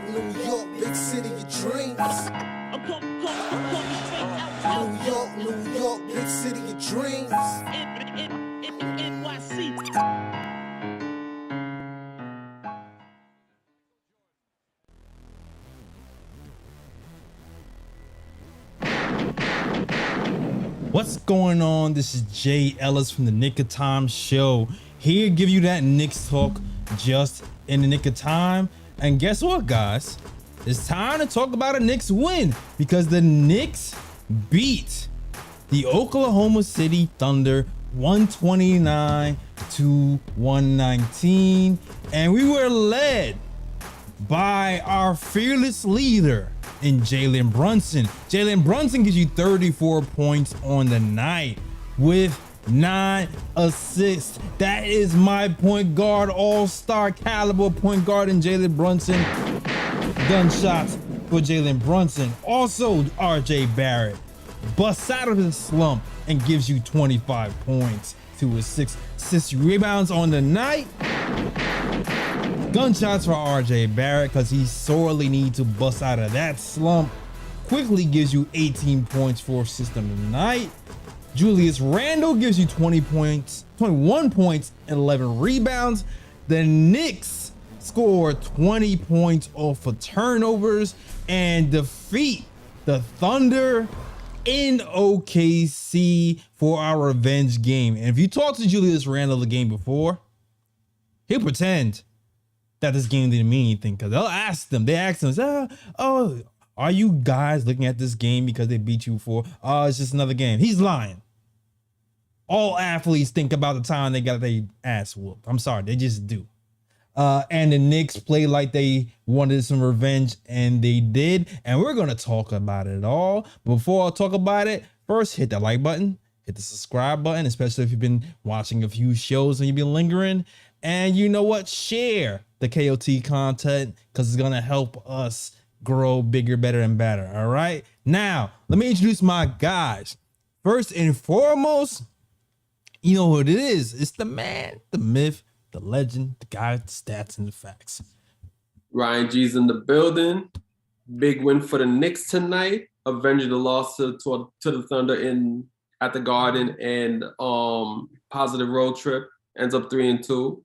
New York, big city of dreams. New York, big city of dreams. What's going on? This is Jay Ellis from the Knick of Time Show. Here to give you that Knicks talk just in the nick of time. And guess what, guys? It's time to talk about a Knicks win because the Knicks beat the Oklahoma City Thunder 129-119. And we were led by our fearless leader in Jalen Brunson. Jalen Brunson gives you 34 points on the night with 9 assists. That is my point guard, all-star caliber point guard in Jalen Brunson. Gunshots for Jalen Brunson. Also, RJ Barrett busts out of his slump and gives you 25 points, 2 assists, 6 rebounds on the night. Gunshots for RJ Barrett because he sorely needs to bust out of that slump. Quickly gives you 18 points, 4 assists on the night. Julius Randle gives you 20 points, 21 points, and 11 rebounds. The Knicks scored 20 points off of turnovers and defeat the Thunder in OKC for our revenge game. And if you talk to Julius Randle the game before, he'll pretend that this game didn't mean anything because they'll ask them. They ask them, "Oh, are you guys looking at this game because they beat you for? Oh, it's just another game." He's lying. All athletes think about the time they got their ass whooped. I'm sorry, they just do. And the Knicks play like they wanted some revenge, and they did. And we're gonna talk about it all. Before I talk about it, first hit that like button, hit the subscribe button, especially if you've been watching a few shows and you've been lingering. And you know what? Share the KOT content because it's gonna help us grow bigger, better, and better. All right. Now, let me introduce my guys. First and foremost, you know what it is. It's the man, the myth, the legend, the guy with the stats and the facts. Ryan G's in the building. Big win for the Knicks tonight, avenging the loss to the Thunder at the Garden, and positive road trip. Ends up 3-2.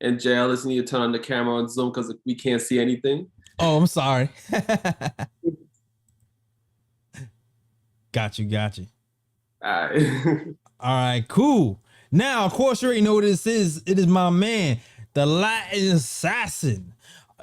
And Jay Ellis, you need to turn on the camera on Zoom because we can't see anything. Oh, I'm sorry. Got you. All right. All right, cool. Now, of course, you already know what this is. It is my man, the Latin assassin,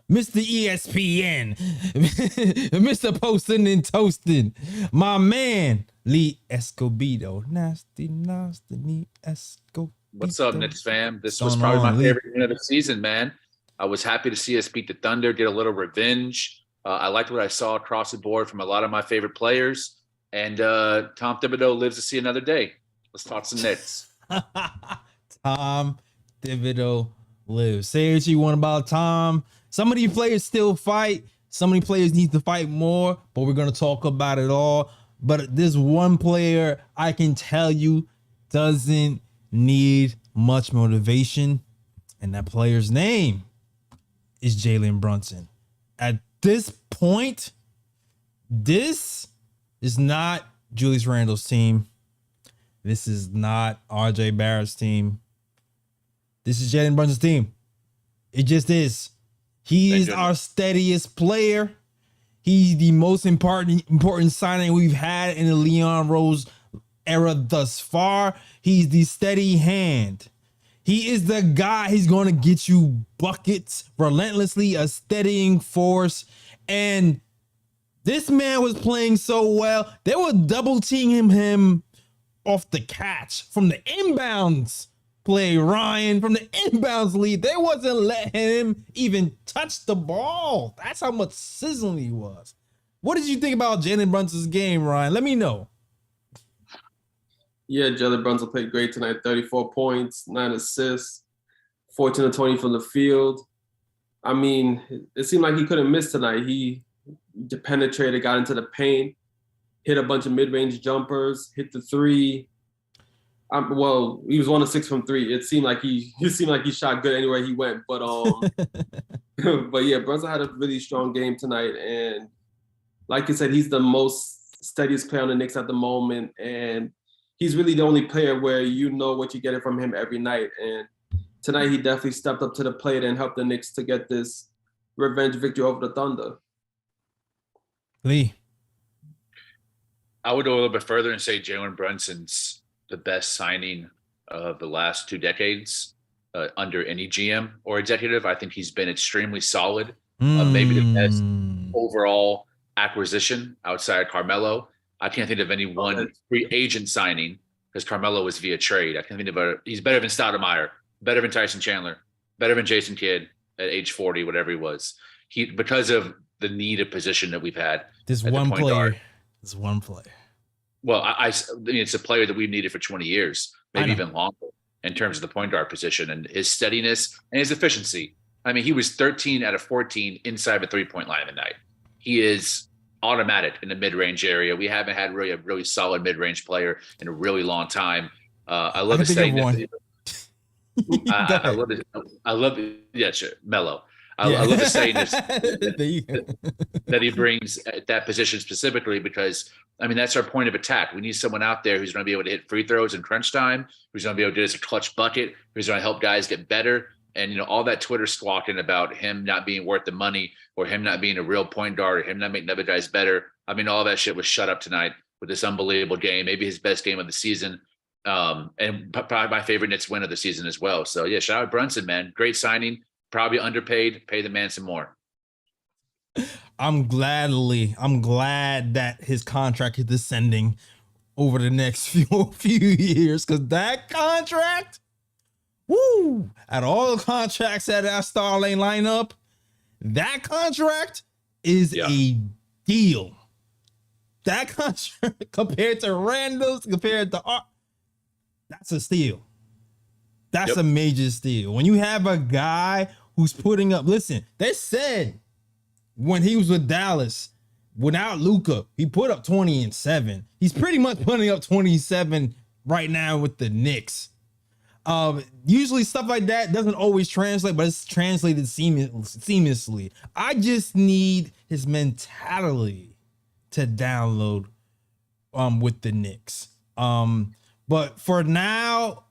Mr. ESPN, Mr. Posting and Toasting, my man, Lee Escobedo. Nasty, Lee Escobedo. What's up, Knicks fam? This was probably my favorite win of the season, man. I was happy to see us beat the Thunder, get a little revenge. I liked what I saw across the board from a lot of my favorite players. And Tom Thibodeau lives to see another day. Let's talk some Knicks. Tom Thibodeau lives. Say what you want about Tom. Some of these players still fight. Some of these players need to fight more, but we're going to talk about it all. But this one player, I can tell you, doesn't need much motivation. And that player's name is Jalen Brunson. At this point, this is not Julius Randle's team. This is not RJ Barrett's team. This is Jalen Brunson's team. It just is. He is our steadiest player. He's the most important signing we've had in the Leon Rose era thus far. He's the steady hand. He is the guy. He's going to get you buckets relentlessly, a steadying force. And this man was playing so well. They were double teaming him off the catch from the inbounds play, Ryan, from the inbounds lead. They wasn't letting him even touch the ball. That's how much sizzling he was. What did you think about Jalen Brunson's game, Ryan? Let me know. Yeah, Jalen Brunson played great tonight. 34 points, 9 assists, 14 of 20 from the field. I mean, it seemed like he couldn't miss tonight. He penetrated, got into the paint, hit a bunch of mid-range jumpers, hit the three. Well, he was 1 of 6 from 3. It seemed like he shot good anywhere he went. But but yeah, Brunson had a really strong game tonight, and like you said, he's the most steadiest player on the Knicks at the moment, and he's really the only player where you know what you're getting from him every night. And tonight, he definitely stepped up to the plate and helped the Knicks to get this revenge victory over the Thunder. Lee. I would go a little bit further and say Jalen Brunson's the best signing of the last 2 decades under any GM or executive. I think he's been extremely solid. Maybe the best overall acquisition outside Carmelo. I can't think of any one free agent signing because Carmelo was via trade. I can't think of he's better than Stoudemire, better than Tyson Chandler, better than Jason Kidd at age 40, whatever he was. Because of the need of position that we've had. This one player. This one player. Well, I mean, it's a player that we've needed for 20 years, maybe even longer, in terms of the point guard position and his steadiness and his efficiency. I mean, he was 13 out of 14 inside the three-point line tonight. He is automatic in the mid-range area. We haven't had really a really solid mid-range player in a really long time. I love his steadiness. I love it. Yeah, sure. Mellow. I love the steadiness that he brings at that position specifically because, I mean, that's our point of attack. We need someone out there who's going to be able to hit free throws in crunch time, who's going to be able to do this a clutch bucket, who's going to help guys get better. And, you know, all that Twitter squawking about him not being worth the money or him not being a real point guard or him not making other guys better. I mean, all that shit was shut up tonight with this unbelievable game, maybe his best game of the season. And probably my favorite Knicks win of the season as well. So, yeah, shout out Brunson, man. Great signing. Probably underpaid. Pay the man some more. I'm glad that his contract is descending over the next few years because that contract, woo! Out of all the contracts at our Starlane lineup, that contract is a deal. That contract compared to Randall's, compared to that's a steal. That's a major steal. When you have a guy who's putting up, listen, they said when he was with Dallas, without Luka, he put up 20 and 7. He's pretty much putting up 27 right now with the Knicks. Usually stuff like that doesn't always translate, but it's translated seamlessly. I just need his mentality to download with the Knicks. But for now,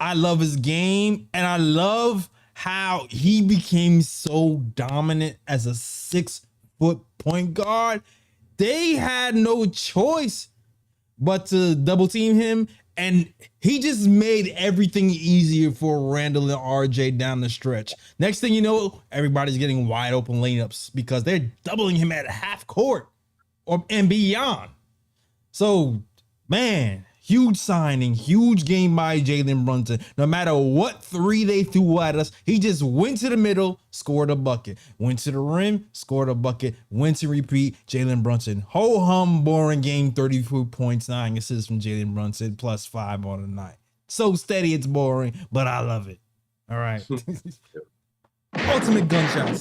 I love his game, and I love how he became so dominant as a 6-foot point guard. They had no choice but to double team him, and he just made everything easier for Randall and RJ down the stretch. Next thing you know, everybody's getting wide open layups because they're doubling him at half court and beyond. So, man, huge signing, huge game by Jalen Brunson. No matter what three they threw at us, he just went to the middle, scored a bucket. Went to the rim, scored a bucket. Went to repeat, Jalen Brunson. Ho-hum, boring game, 34 points, 9 assists from Jalen Brunson, plus 5 on the night. So steady, it's boring, but I love it. All right. Ultimate gunshots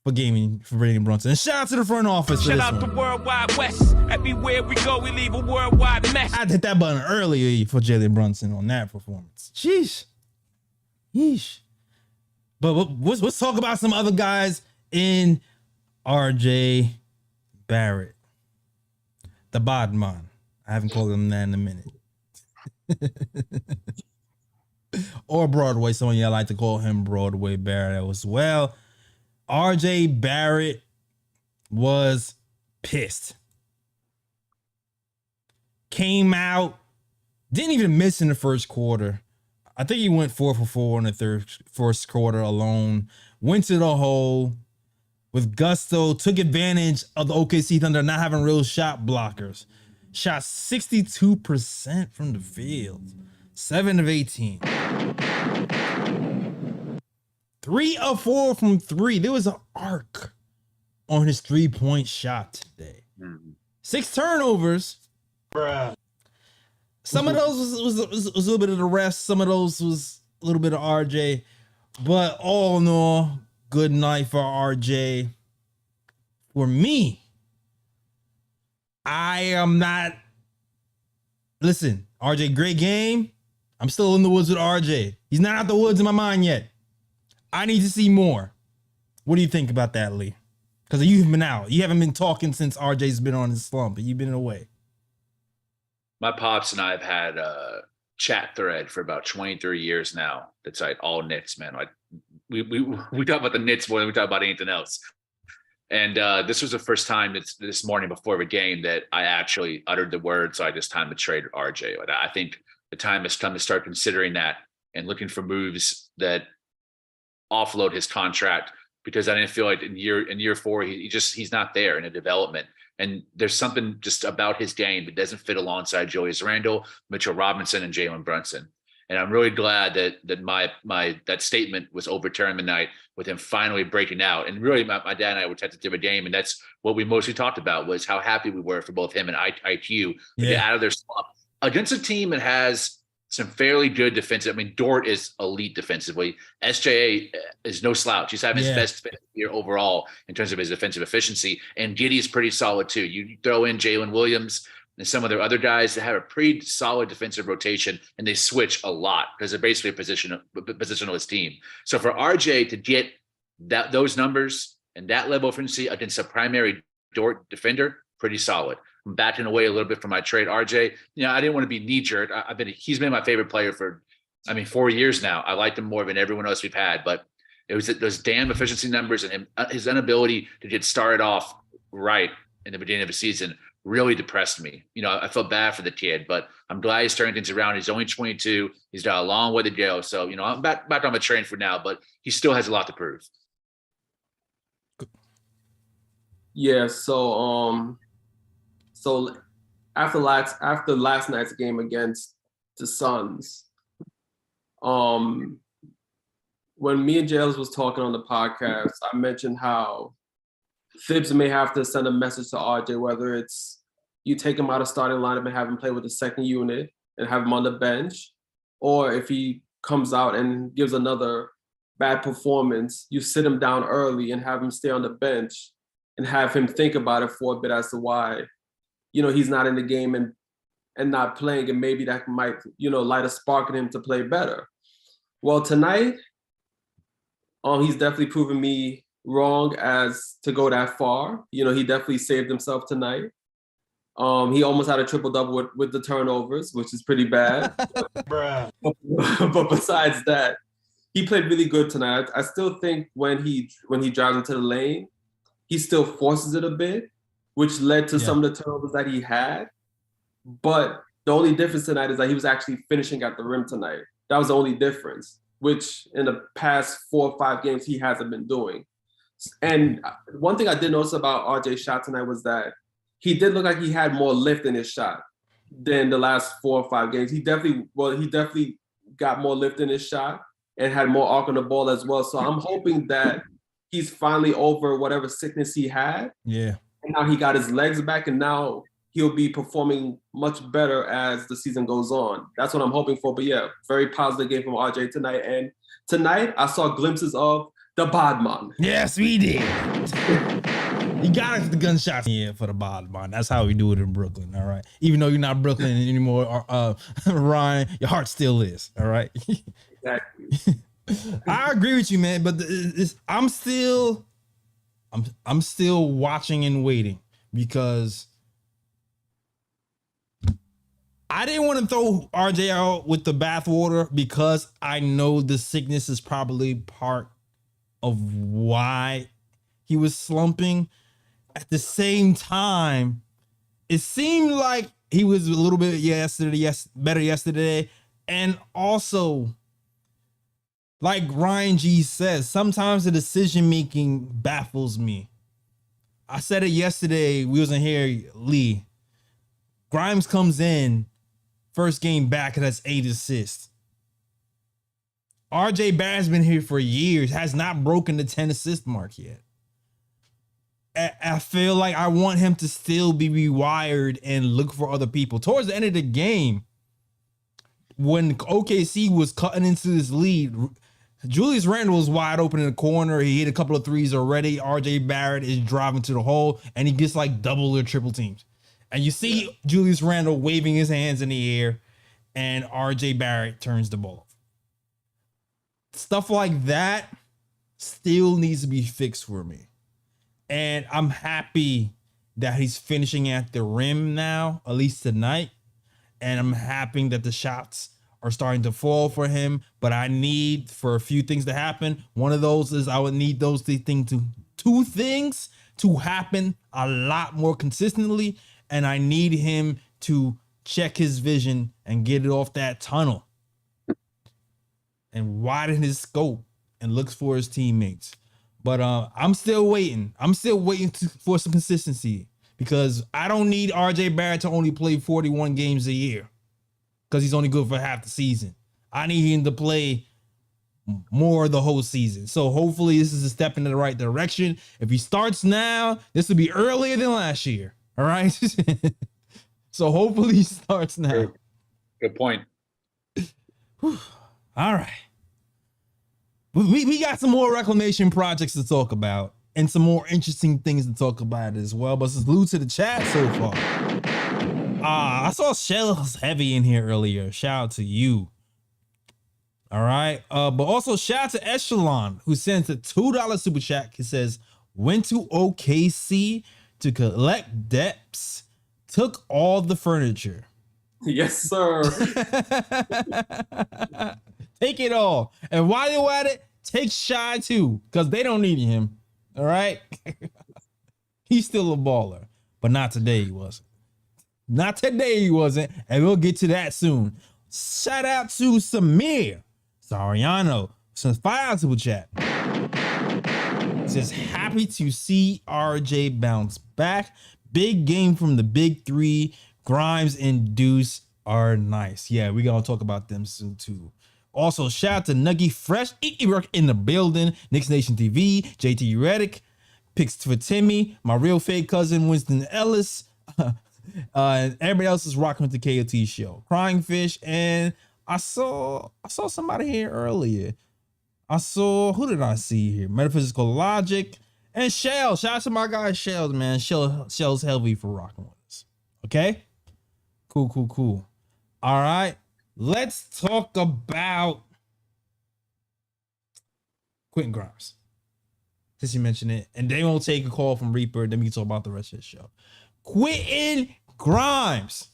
for gaming for Jalen Brunson. And shout out to the front office for shout this out one. the Worldwide West. Everywhere we go, we leave a worldwide mess. I hit that button earlier for Jalen Brunson on that performance. Sheesh. Yeesh. But let's talk about some other guys in RJ Barrett. The Bodman. I haven't called him that in a minute. Or Broadway. Some of y'all like to call him Broadway Barrett as well. RJ Barrett was pissed. Came out, didn't even miss in the first quarter. I think he went 4 for 4 in the first quarter alone. Went to the hole with gusto, took advantage of the OKC Thunder not having real shot blockers. Shot 62% from the field. 7 of 18. 3 of 4 from 3. There was an arc on his 3-point shot today. 6 turnovers. Bruh. Some of those was a little bit of the rest. Some of those was a little bit of RJ. But all in all, good night for RJ. For me, I am not listen, RJ, great game. I'm still in the woods with RJ. He's not out the woods in my mind yet. I need to see more. What do you think about that, Lee? Because you've been out. You haven't been talking since RJ's been on his slump, and you've been away. My pops and I have had a chat thread for about 23 years now. That's like all Knicks, man. Like we talk about the Knicks more than we talk about anything else. And this was the first time this morning before the game that I actually uttered the word. So I just time to trade RJ. Like, I think the time has come to start considering that and looking for moves that offload his contract, because I didn't feel like in year 4 he's not there in a development. And there's something just about his game that doesn't fit alongside Julius Randle, Mitchell Robinson, and Jalen Brunson. And I'm really glad that my that statement was overturned tonight with him finally breaking out. And really, my dad and I were tested through a game, and that's what we mostly talked about, was how happy we were for both him and IQ to get out of their slump against a team that has some fairly good defensive. I mean, Dort is elite defensively. SJA is no slouch. He's having his best year overall in terms of his defensive efficiency. And Giddey is pretty solid too. You throw in Jalen Williams and some of their other guys that have a pretty solid defensive rotation, and they switch a lot because they're basically a positionalist team. So for RJ to get those numbers and that level of efficiency against a primary Dort defender, pretty solid. I'm backing away a little bit from my trade. RJ, I didn't want to be knee-jerk. He's been my favorite player for, 4 years now. I liked him more than everyone else we've had, but it was those damn efficiency numbers and his inability to get started off right in the beginning of the season really depressed me. I felt bad for the kid, but I'm glad he's turning things around. He's only 22. He's got a long way to go. So, I'm back on the train for now, but he still has a lot to prove. Yeah. So after last night's game against the Suns, when me and Jales was talking on the podcast, I mentioned how Thibs may have to send a message to RJ, whether it's you take him out of starting lineup and have him play with the second unit and have him on the bench, or if he comes out and gives another bad performance, you sit him down early and have him stay on the bench and have him think about it for a bit as to why he's not in the game and not playing, and maybe that might, light a spark in him to play better. Well, tonight, he's definitely proven me wrong as to go that far. He definitely saved himself tonight. He almost had a triple-double with the turnovers, which is pretty bad. But besides that, he played really good tonight. I still think when he drives into the lane, he still forces it a bit, which led to some of the turnovers that he had. But the only difference tonight is that he was actually finishing at the rim tonight. That was the only difference, which in the past 4 or 5 games he hasn't been doing. And one thing I did notice about RJ's shot tonight was that he did look like he had more lift in his shot than the last 4 or 5 games. He definitely got more lift in his shot and had more arc on the ball as well. So I'm hoping that he's finally over whatever sickness he had. Yeah. And now he got his legs back, and now he'll be performing much better as the season goes on. That's what I'm hoping for. But yeah, very positive game from RJ tonight. And tonight I saw glimpses of the Bodman. Yes, we did. You got the gunshots for the Bodman. That's how we do it in Brooklyn, all right? Even though you're not Brooklyn anymore, Ryan, your heart still is, all right? Exactly. I agree with you, man, but I'm still watching and waiting, because I didn't want to throw RJ out with the bathwater, because I know the sickness is probably part of why he was slumping. At the same time, it seemed like he was a little bit better yesterday. And also, like Ryan G says, sometimes the decision-making baffles me. I said it yesterday. We wasn't here, Lee. Grimes comes in, first game back, and has 8 assists. RJ Barrett's been here for years, has not broken the 10 assist mark yet. I feel like I want him to still be rewired and look for other people. Towards the end of the game, when OKC was cutting into this lead, Julius Randle was wide open in the corner. He hit a couple of threes already. RJ Barrett is driving to the hole, and he gets like double or triple teams. And you see Julius Randle waving his hands in the air, and RJ Barrett turns the ball. Stuff like that still needs to be fixed for me. And I'm happy that he's finishing at the rim now, at least tonight. And I'm happy that the shots are starting to fall for him. But I need for a few things to happen. One of those is I would need those two things to happen a lot more consistently. And I need him to check his vision and get it off that tunnel and widen his scope and looks for his teammates. But I'm still waiting. For some consistency because I don't need RJ Barrett to only play 41 games a year because he's only good for half the season. I need him to play more the whole season. So hopefully this is a step in the right direction. If he starts now, this will be earlier than last year. All right. So hopefully he starts now. Good point. All right. We got some more reclamation projects to talk about and some more interesting things to talk about as well. But salute to the chat so far. I saw Shells Heavy in here earlier. Shout out to you. All right. But also shout out to Echelon, who sent a $2 super chat. He says, went to OKC to collect debts, took all the furniture. Yes, sir. Take it all. And while you're at it, take Shy too, because they don't need him. All right. He's still a baller, but not today he wasn't. Not today he wasn't. And we'll get to that soon. Shout out to Samir Sariano. Since $5 super chat. Says happy to see RJ bounce back. Big game from the big three. Grimes and Deuce are nice. Yeah, we're gonna talk about them soon too. Also, shout out to Nuggy Fresh in the building. Knicks Nation TV, JT Reddick, picks for Timmy, my real fake cousin Winston Ellis, and everybody else is rocking with the KOT show. Crying Fish, and I saw somebody here earlier. Who did I see here? Metaphysical Logic and Shell. Shout out to my guy Shells, man. Shell's heavy for rocking with us. Okay, cool. All right. Let's talk about Quentin Grimes. Since you mentioned it. And then we'll take a call from Reaper. Then we can talk about the rest of the show. Quentin Grimes.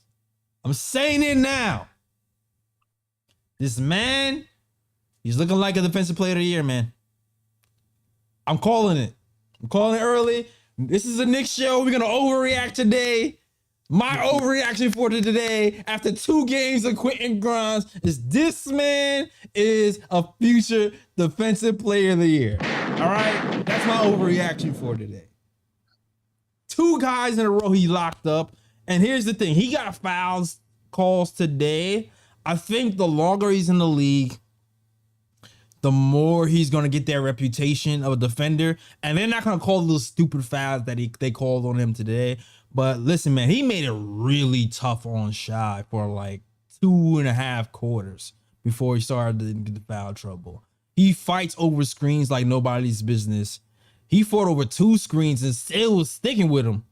I'm saying it now. This man, he's looking like a defensive player of the year, man. I'm calling it. I'm calling it early. This is a Knicks show. We're going to overreact today. My overreaction for today, after 2 games of Quentin Grimes, is this man is a future defensive player of the year. All right? That's my overreaction for today. 2 guys in a row he locked up. And here's the thing. He got fouls calls today. I think the longer he's in the league, the more he's going to get that reputation of a defender. And they're not going to call those stupid fouls that they called on him today. But listen, man, he made it really tough on Shy for like 2.5 quarters before he started to get the foul trouble. He fights over screens like nobody's business. He fought over 2 screens and still was sticking with him.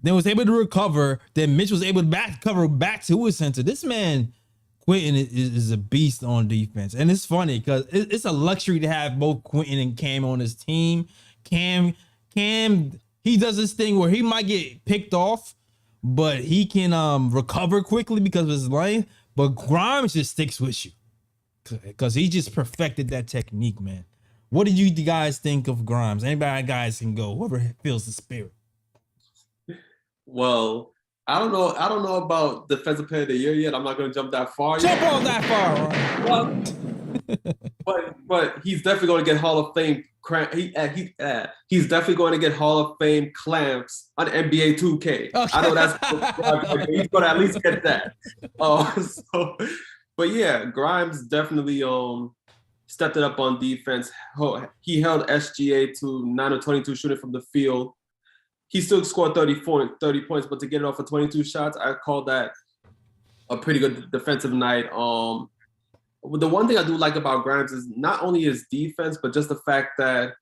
Then was able to recover. Then Mitch was able to cover back to his center. This man, Quentin, is a beast on defense. And it's funny because it's a luxury to have both Quentin and Cam on his team. Cam, he does this thing where he might get picked off, but he can recover quickly because of his length. But Grimes just sticks with you because he just perfected that technique, man. What did you guys think of Grimes? Anybody guys can go, whoever feels the spirit. Well, I don't know about defensive player of the year yet. I'm not going to jump that far. Jump on that far, right? But he's definitely going to get Hall of Fame. He's definitely going to get Hall of Fame clamps on NBA 2K. Okay. I know that's he's going to at least get that. But yeah, Grimes definitely stepped it up on defense. He held SGA to 9 of 22 shooting from the field. He still scored 30 points, but to get it off for 22 shots, I call that a pretty good defensive night. The one thing I do like about Grimes is not only his defense, but just the fact that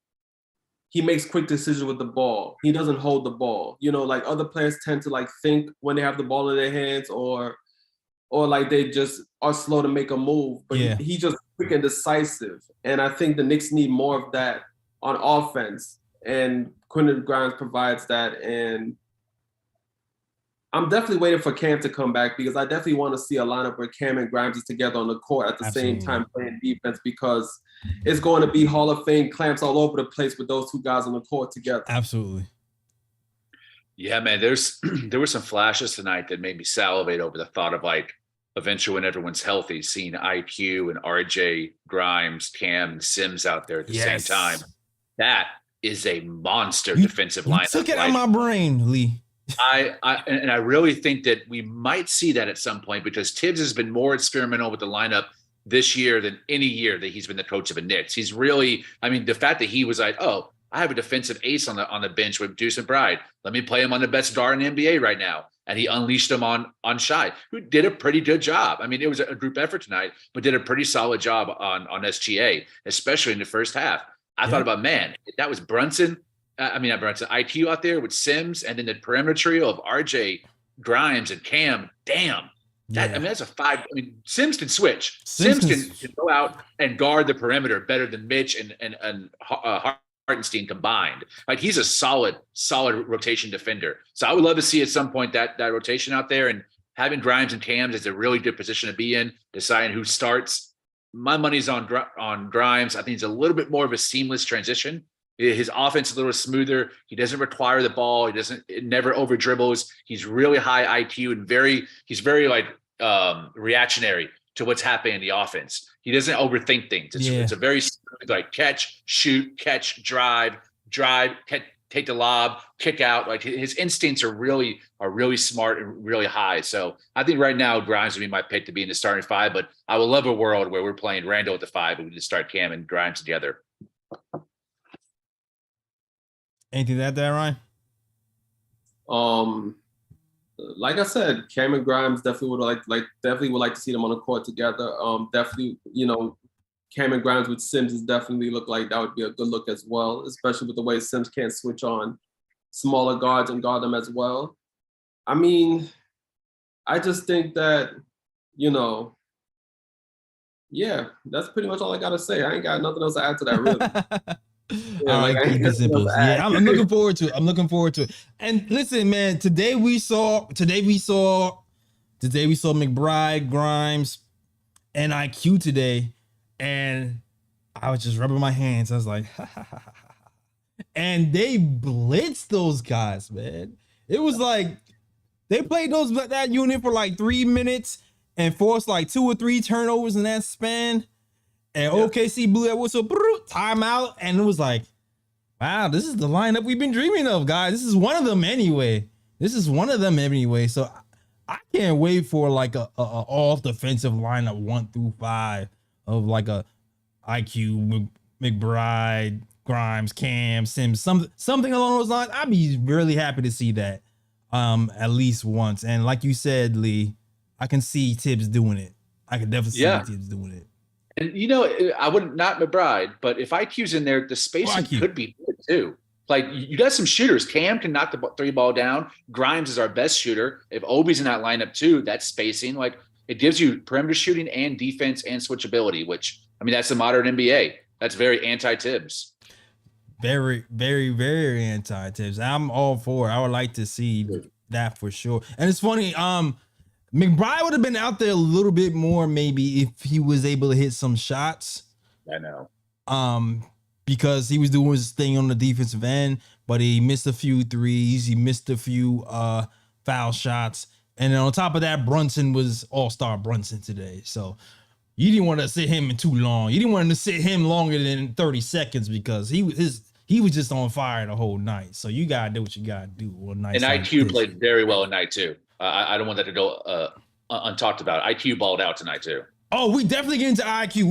he makes quick decisions with the ball. He doesn't hold the ball. You know, like other players tend to like think when they have the ball in their hands, or like they just are slow to make a move. But he just quick and decisive. And I think the Knicks need more of that on offense. And Quentin Grimes provides that. And I'm definitely waiting for Cam to come back, because I definitely want to see a lineup where Cam and Grimes is together on the court at the same time playing defense, because it's going to be Hall of Fame clamps all over the place with those two guys on the court together. Absolutely. Yeah, man, there were some flashes tonight that made me salivate over the thought of, like, eventually when everyone's healthy, seeing IQ and RJ, Grimes, Cam, and Sims out there at the same time. That is a monster defensive line. Took it out of my brain, Lee. I really think that we might see that at some point, because Tibbs has been more experimental with the lineup this year than any year that he's been the coach of the Knicks. He's really, I mean, the fact that he was like, oh, I have a defensive ace on the bench with Deuce McBride. Let me play him on the best guard in the NBA right now. And he unleashed him on Shai, who did a pretty good job. I mean, it was a group effort tonight, but did a pretty solid job on SGA, especially in the first half. I thought about, man, that was Brunson. Not Brunson, IQ out there with Sims, and then the perimeter trio of RJ, Grimes, and Cam. Damn. That's a five. I mean, Sims can switch. Sims can go out and guard the perimeter better than Mitch and Hartenstein combined. Like, he's a solid rotation defender. So I would love to see at some point that rotation out there, and having Grimes and Cams is a really good position to be in, deciding who starts. My money's on Grimes. I think it's a little bit more of a seamless transition. His offense is a little smoother. He doesn't require the ball. It never over dribbles. He's really high IQ and he's very like reactionary to what's happening in the offense. He doesn't overthink things. It's a very smooth, like, catch, shoot, catch, drive, take the lob, kick out. Like, his instincts are really smart and really high. So I think right now Grimes would be my pick to be in the starting five, but I would love a world where we're playing Randall at the five and we just start Cam and Grimes together. Anything to add there, Ryan? Like I said, Cam and Grimes definitely would like to see them on the court together. Definitely, you know, Cam and Grimes with Sims is definitely look like that would be a good look as well, especially with the way Sims can't switch on smaller guards and guard them as well. I mean, I just think that, you know, yeah, that's pretty much all I gotta say. I ain't got nothing else to add to that, really. Yeah, all right, keep it simple. Yeah, I'm looking forward to it. And listen, man, today we saw McBride, Grimes, and IQ today, and I was just rubbing my hands. I was like, and they blitzed those guys, man. It was like they played that unit for like 3 minutes and forced like 2 or 3 turnovers in that span. And OKC blew that whistle, timeout, and it was like, wow, this is the lineup we've been dreaming of, guys. This is one of them anyway. So I can't wait for like a all defensive lineup 1 through 5 of like a IQ, McBride, Grimes, Cam, Sims, something along those lines. I'd be really happy to see that at least once. And like you said, Lee, I can see Tibbs doing it. I can definitely see Tibbs doing it. And, you know, I wouldn't, not McBride, but if IQ's in there, the spacing could be good too. Like, you got some shooters. Cam can knock the 3 ball down. Grimes is our best shooter. If Obi's in that lineup too, that's spacing. Like, it gives you perimeter shooting and defense and switchability, which, I mean, that's the modern NBA. That's very anti-Tibbs. Very, very, very anti-Tibbs. I'm all for it. I would like to see that for sure. And it's funny, McBride would have been out there a little bit more maybe if he was able to hit some shots. I know. Because he was doing his thing on the defensive end, but he missed a few threes. He missed a few foul shots. And then on top of that, Brunson was all-star Brunson today. So you didn't want to sit him in too long. You didn't want to sit him longer than 30 seconds because he was just on fire the whole night. So you got to do what you got to do. And IQ played very well tonight too. I don't want that to go untalked about. IQ balled out tonight too. Oh, we definitely get into IQ.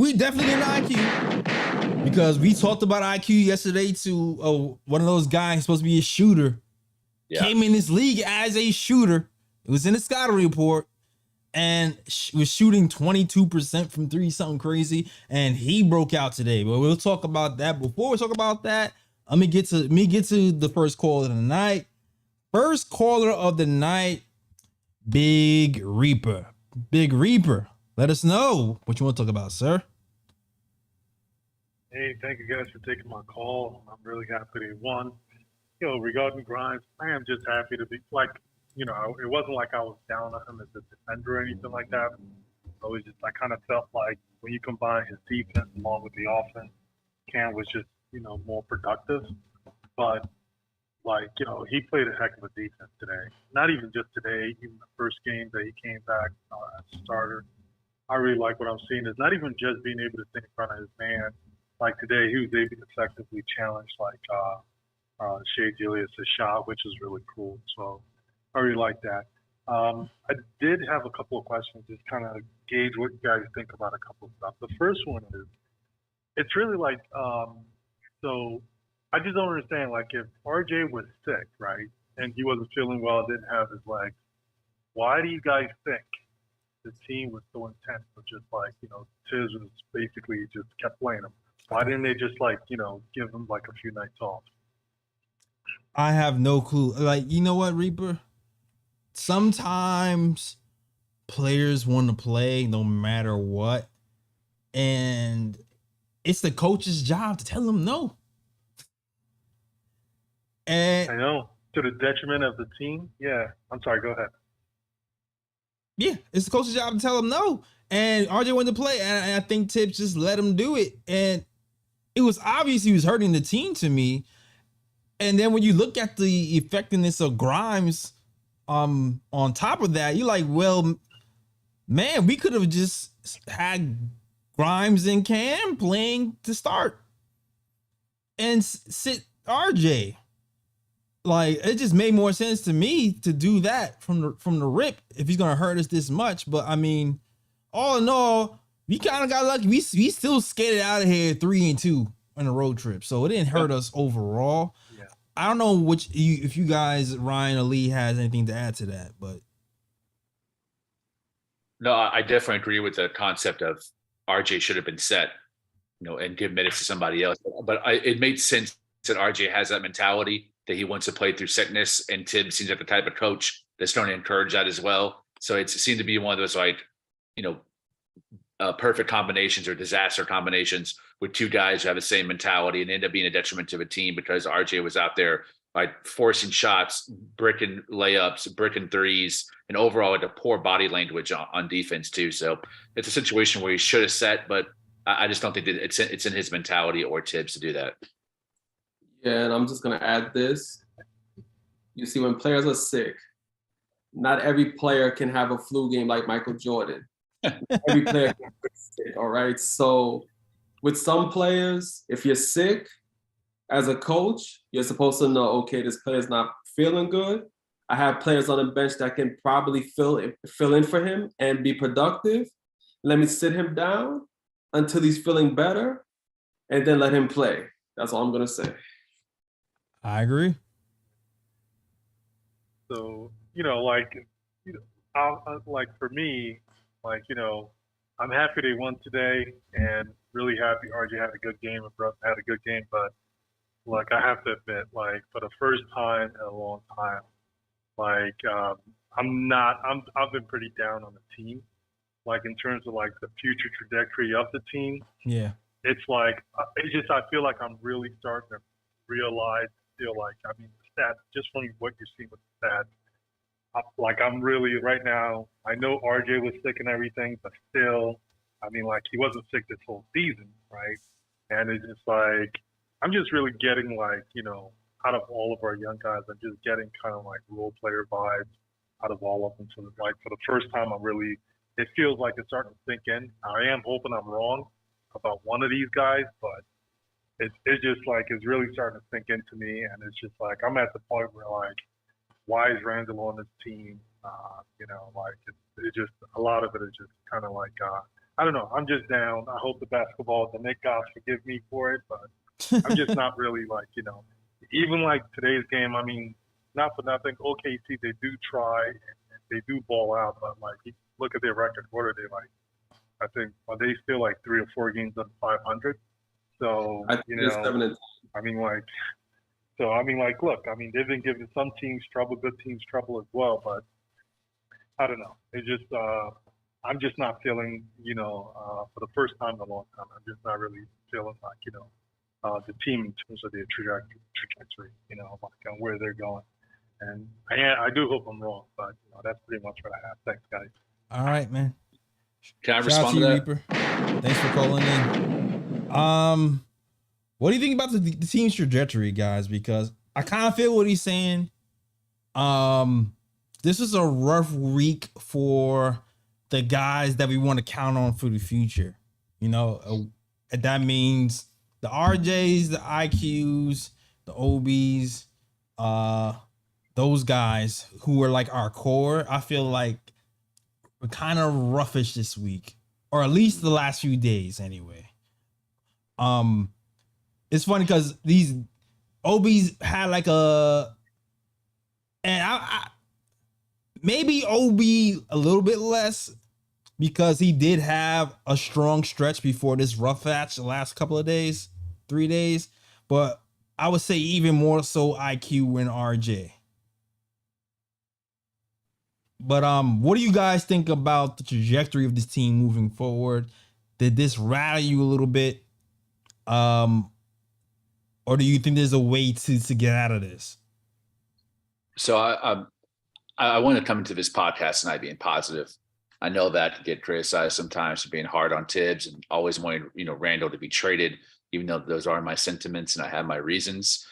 Because we talked about IQ yesterday to one of those guys supposed to be a shooter. Yeah. Came in this league as a shooter. It was in the scouting report and was shooting 22% from 3, something crazy. And he broke out today. But we'll talk about that. Before we talk about that, Let me get to the first caller of the night. First caller of the night, Big Reaper. Big Reaper, let us know what you want to talk about, sir. Hey, thank you guys for taking my call. I'm really happy they won. Regarding Grimes, I am just happy to be it wasn't like I was down on him as a defender or anything like that. I kind of felt like when you combine his defense along with the offense, Cam was just, more productive. But he played a heck of a defense today. Not even just today, even the first game that he came back as a starter. I really like what I'm seeing. It's not even just being able to stay in front of his man. Like today, he was able to effectively challenge Shea Gilgeous' shot, which is really cool. So I really like that. I did have a couple of questions, just kind of gauge what you guys think about a couple of stuff. The first one is, it's really so I just don't understand, if RJ was sick, right, and he wasn't feeling well, didn't have his legs, why do you guys think the team was so intense with just Tiz was basically just kept playing him? Why didn't they just give him a few nights off? I have no clue. You know what, Reaper? Sometimes players want to play no matter what, and it's the coach's job to tell them no. And I know, to the detriment of the team. Yeah, I'm sorry. Go ahead. Yeah, it's the coach's job to tell him no. And RJ wanted to play, and I think Tibbs just let him do it. And it was obvious he was hurting the team to me. And then when you look at the effectiveness of Grimes, on top of that, you're like, well, man, we could have just had Grimes and Cam playing to start and sit RJ. It just made more sense to me to do that from the rip if he's gonna hurt us this much. But I mean, all in all, we kind of got lucky. We still skated out of here 3-2 on a road trip, so it didn't hurt us overall. Yeah. I don't know if you guys, Ryan or Lee, has anything to add to that, but no, I definitely agree with the concept of RJ should have been set, and give minutes to somebody else. But it made sense that RJ has that mentality that he wants to play through sickness, and Tibbs seems like the type of coach that's trying to encourage that as well. So it seemed to be one of those perfect combinations or disaster combinations with two guys who have the same mentality and end up being a detriment to the team because RJ was out there forcing shots, bricking layups, bricking threes, and overall a poor body language on defense too. So it's a situation where he should have set, but I just don't think that it's in his mentality or Tibbs to do that. Yeah, and I'm just going to add this. You see, when players are sick, not every player can have a flu game like Michael Jordan. Every player can get sick, all right? So with some players, if you're sick, as a coach, you're supposed to know, okay, this player's not feeling good. I have players on the bench that can probably fill in for him and be productive. Let me sit him down until he's feeling better, and then let him play. That's all I'm going to say. I agree. So, for me, I'm happy they won today and really happy RJ had a good game and Brunson had a good game. But, I have to admit, for the first time in a long time, I've been pretty down on the team. In terms of, the future trajectory of the team. Yeah. It's I feel like I'm really starting to realize, the stats, just from what you're seeing with the stats, I'm really right now, I know RJ was sick and everything, but still, he wasn't sick this whole season, right? And it's just I'm just really getting out of all of our young guys, I'm just getting kind of role player vibes out of all of them. So for the first time, it feels like it's starting to sink in. I am hoping I'm wrong about one of these guys, but it's just it's really starting to sink into me, and it's just I'm at the point where why is Randall on this team? It's just a lot of it is just kind of I don't know. I'm just down. I hope the Knicks guys forgive me for it, but I'm just not really even today's game. Not for nothing. OKC, they do try and they do ball out, but look at their record. What are they I think are they still 3 or 4 games under 500? So, I think So, I mean, like, look, I mean, they've been giving some teams trouble, good teams trouble as well, but I don't know. It just, I'm just not feeling, for the first time in a long time, I'm just not really feeling like, the team in terms of their trajectory, like on where they're going. And I do hope I'm wrong, but that's pretty much what I have. Thanks, guys. All right, man. Can I Shout respond out to to you, that? Reaper. Thanks for calling in. What do you think about the team's trajectory, guys? Because I kind of feel what he's saying. This is a rough week for the guys that we want to count on for the future. That means the RJs, the IQs, the OBs, those guys who are like our core. I feel like we're kind of roughish this week, or at least the last few days anyway. It's funny because these OBs had like I maybe OB a little bit less because he did have a strong stretch before this rough patch the last couple of days, 3 days. But I would say even more so IQ and RJ. But what do you guys think about the trajectory of this team moving forward? Did this rattle you a little bit? Or do you think there's a way to get out of this? So I want to come into this podcast tonight being positive. I know that can get criticized sometimes for being hard on Tibbs and always wanting, Randall to be traded, even though those are my sentiments and I have my reasons.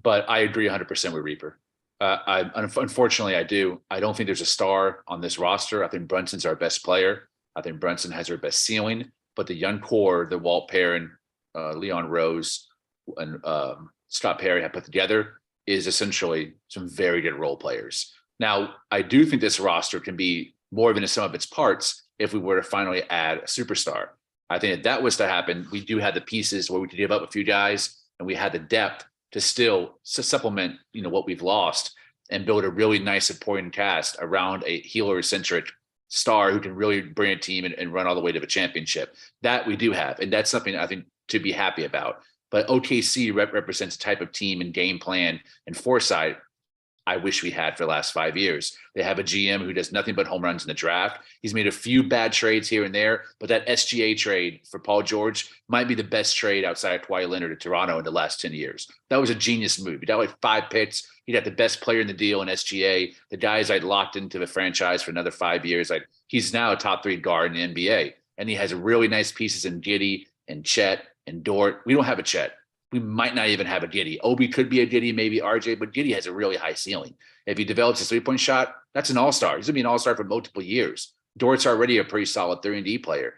But I agree 100% with Reaper. Unfortunately, I do. I don't think there's a star on this roster. I think Brunson's our best player. I think Brunson has our best ceiling. But the young core, the Walt Perrin, Leon Rose, and Scott Perry have put together is essentially some very good role players. Now, I do think this roster can be more than a sum of its parts if we were to finally add a superstar. I think if that was to happen, we do have the pieces where we could give up a few guys and we had the depth to still supplement, what we've lost and build a really nice supporting cast around a healer-centric star who can really bring a team and run all the way to the championship. That we do have, and that's something I think to be happy about. But OKC represents a type of team and game plan and foresight I wish we had for the last 5 years. They have a GM who does nothing but home runs in the draft. He's made a few bad trades here and there, but that SGA trade for Paul George might be the best trade outside of Kawhi Leonard to Toronto in the last 10 years. That was a genius move. He got like 5 picks. He got the best player in the deal in SGA. The guy is locked into the franchise for another 5 years. He's now a top 3 guard in the NBA. And he has really nice pieces in Giddey and Chet and Dort. We don't have a Chet. We might not even have a Giddey. Obi could be a Giddey, maybe RJ, but Giddey has a really high ceiling. If he develops his three-point shot, that's an all-star. He's going to be an all-star for multiple years. Dort's already a pretty solid 3-and-D player.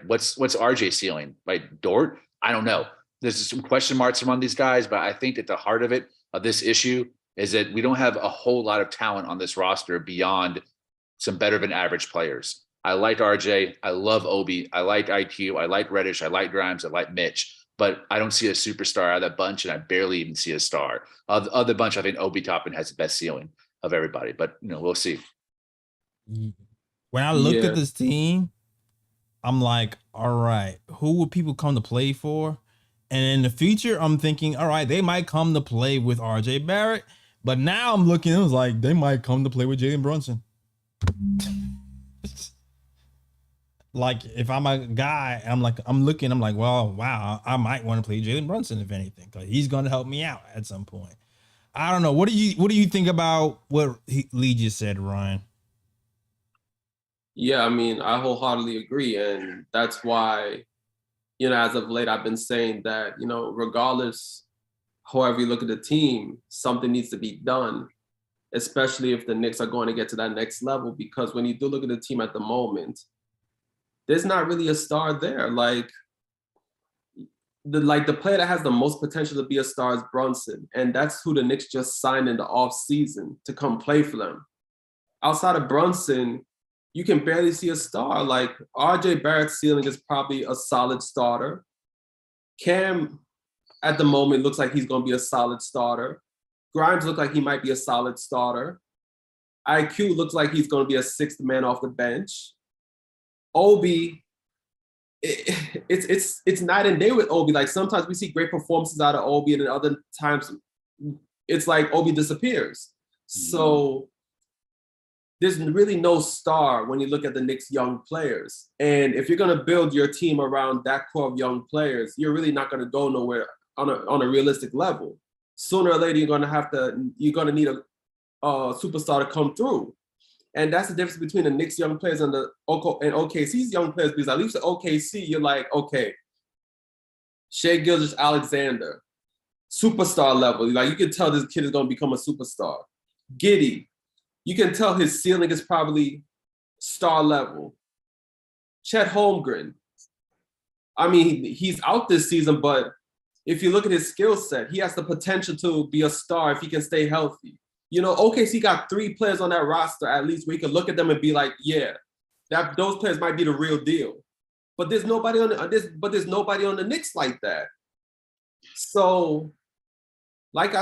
What's RJ's ceiling? Dort? I don't know. There's some question marks among these guys, but I think at the heart of it, of this issue, is that we don't have a whole lot of talent on this roster beyond some better than average players. I like RJ. I love Obi. I like IQ. I like Reddish. I like Grimes. I like Mitch. But I don't see a superstar out of that bunch, and I barely even see a star. Of the bunch, I think Obi Toppin has the best ceiling of everybody. But, we'll see. When I looked at this team, I'm like, all right, who will people come to play for? And in the future, I'm thinking, all right, they might come to play with RJ Barrett. But now I'm looking, it was like, they might come to play with Jalen Brunson. Like, if I'm a guy, I'm like, well, wow, I might want to play Jalen Brunson, if anything, because he's going to help me out at some point. I don't know. What do you think about what Lee just said, Ryan? Yeah, I mean, I wholeheartedly agree. And that's why, as of late, I've been saying that, regardless, however you look at the team, something needs to be done, especially if the Knicks are going to get to that next level. Because when you do look at the team at the moment, there's not really a star there. The player that has the most potential to be a star is Brunson. And that's who the Knicks just signed in the offseason to come play for them. Outside of Brunson, you can barely see a star. RJ Barrett's ceiling is probably a solid starter. Cam, at the moment, looks like he's going to be a solid starter. Grimes looks like he might be a solid starter. IQ looks like he's going to be a sixth man off the bench. Obi, it's night and day with Obi. Sometimes we see great performances out of Obi, and then other times it's like Obi disappears. So there's really no star when you look at the Knicks young players. And if you're going to build your team around that core of young players, you're really not going to go nowhere on a realistic level. Sooner or later, you're going to need a superstar to come through. And that's the difference between the Knicks young players and OKC's young players, because at least at OKC, you're like, okay, Shai Gilgeous-Alexander, superstar level. Like, you can tell this kid is going to become a superstar. Giddey, you can tell his ceiling is probably star level. Chet Holmgren, I mean, he's out this season, but if you look at his skill set, he has the potential to be a star if he can stay healthy. You know, OKC got 3 players on that roster at least where you can look at them and be like, yeah, those players might be the real deal. But there's nobody on the Knicks like that. So, like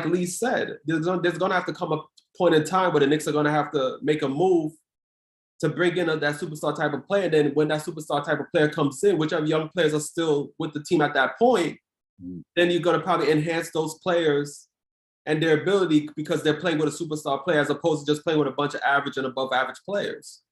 Lee said, there's gonna have to come a point in time where the Knicks are gonna have to make a move to bring in that superstar type of player. And then when that superstar type of player comes in, whichever young players are still with the team at that point, then you're gonna probably enhance those players and their ability because they're playing with a superstar player as opposed to just playing with a bunch of average and above average players.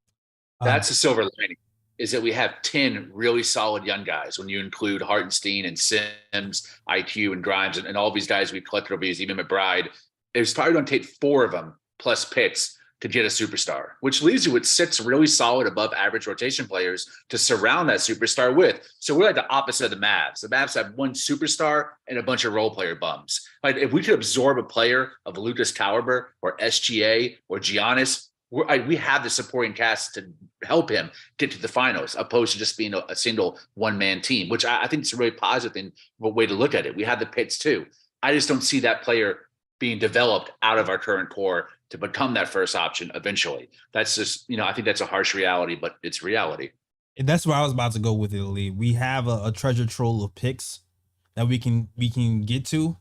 That's a silver lining, is that we have 10 really solid young guys when you include Hartenstein and Sims, IQ and Grimes and all these guys we've collected over these, even McBride. It's probably going to take 4 of them plus picks to get a superstar, which leaves you with 6 really solid above average rotation players to surround that superstar with. So we're like the opposite of the Mavs. The Mavs have 1 superstar and a bunch of role player bums. Like, if we could absorb a player of Lucas Caliber or SGA or Giannis, we have the supporting cast to help him get to the finals, opposed to just being a single one-man team, which I think is a really positive way to look at it. We have the pits too. I just don't see that player being developed out of our current core to become that first option eventually. That's just, I think that's a harsh reality, but it's reality. And that's where I was about to go with it, Lee. We have a treasure trove of picks that we can get to.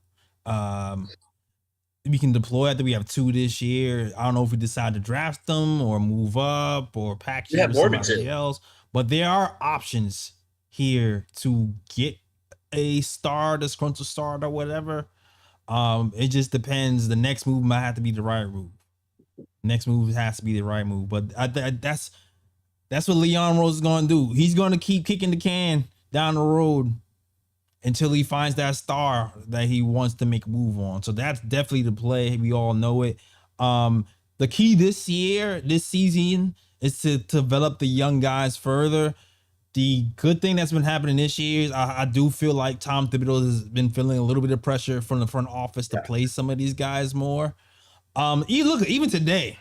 We can deploy. I think we have 2 this year. I don't know if we decide to draft them or move up or pack here with somebody else. But there are options here to get a star, disgruntled star or whatever. It just depends. The next move might have to be the right move. Next move has to be the right move. But that's what Leon Rose is going to do. He's going to keep kicking the can down the road until he finds that star that he wants to make a move on. So that's definitely the play. We all know it. The key this season, is to develop the young guys further. The good thing that's been happening this year is I do feel like Tom Thibodeau has been feeling a little bit of pressure from the front office to play some of these guys more. Even today,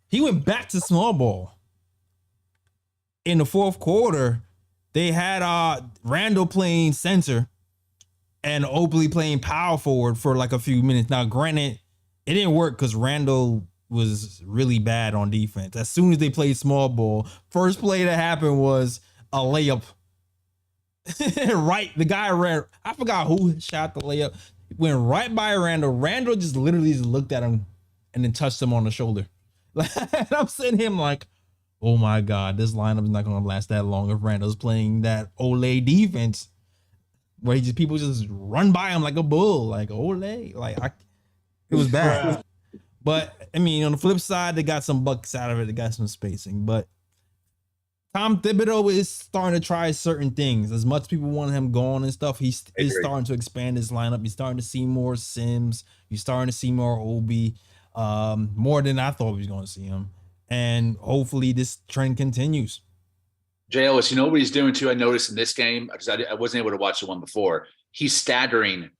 he went back to small ball. In the 4th quarter, they had Randall playing center and Oakley playing power forward for like a few minutes. Now, granted, it didn't work because Randall was really bad on defense. As soon as they played small ball, first play that happened was a layup. Right, the guy ran. I forgot who shot the layup. Went right by Randall. Randall just literally looked at him and then touched him on the shoulder. And I'm sitting him like, oh my God, this lineup is not going to last that long if Randall's playing that Olay defense where people just run by him like a bull, like Olay. It was bad. But I mean, on the flip side, they got some buckets out of it. They got some spacing. But Tom Thibodeau is starting to try certain things. As much people want him gone and stuff, he's starting to expand his lineup. You're starting to see more Sims. You're starting to see more Obi, more than I thought we was going to see him. And hopefully this trend continues. JLS, you know what he's doing too? I noticed in this game, because I wasn't able to watch the one before. He's staggering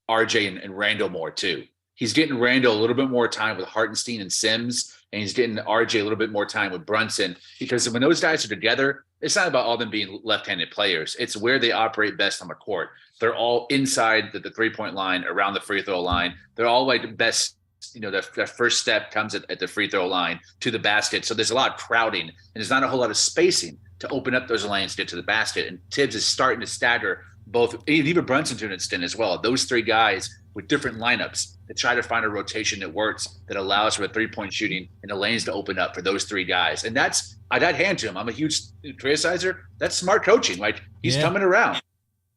RJ and Randall more too. He's getting Randall a little bit more time with Hartenstein and Sims, and he's getting RJ a little bit more time with Brunson, because when those guys are together, it's not about all them being left-handed players. It's where they operate best on the court. They're all inside the 3-point line, around the free throw line. They're all like the best. That first step comes at the free throw line to the basket. So there's a lot of crowding, and there's not a whole lot of spacing to open up those lanes to get to the basket. And Tibbs is starting to stagger both, even Brunson to an extent as well. Those 3 guys with different lineups to try to find a rotation that works, that allows for a 3-point shooting and the lanes to open up for those 3 guys. And I'd hand to him. I'm a huge criticizer. That's smart coaching. Like, he's coming around.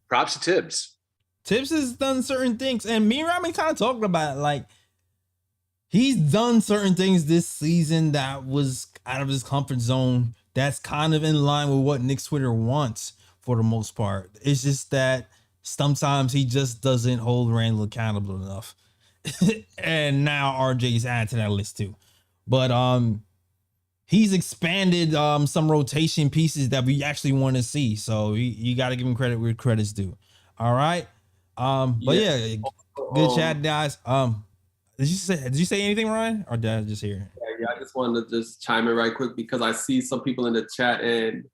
Props to Tibbs. Tibbs has done certain things, and me and Rami kind of talking about it. Like, he's done certain things this season that was out of his comfort zone. That's kind of in line with what Knicks Twitter wants for the most part. It's just that sometimes he just doesn't hold Randall accountable enough. And now RJ's added to that list too. But he's expanded some rotation pieces that we actually want to see. So you got to give him credit where credit's due. All right. But yeah, good chat, guys. Did you say anything, Ryan? Or did I just hear? Yeah, I just wanted to just chime in right quick because I see some people in the chat, and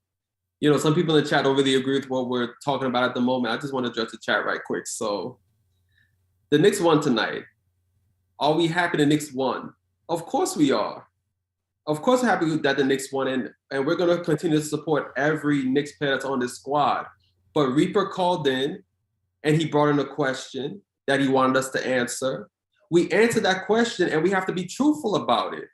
some people in the chat don't really agree with what we're talking about at the moment. I just want to address the chat right quick. So the Knicks won tonight. Are we happy the Knicks won? Of course we are. Of course we're happy that the Knicks won, and we're going to continue to support every Knicks player that's on this squad. But Reaper called in, and he brought in a question that he wanted us to answer. We answered that question, and we have to be truthful about it.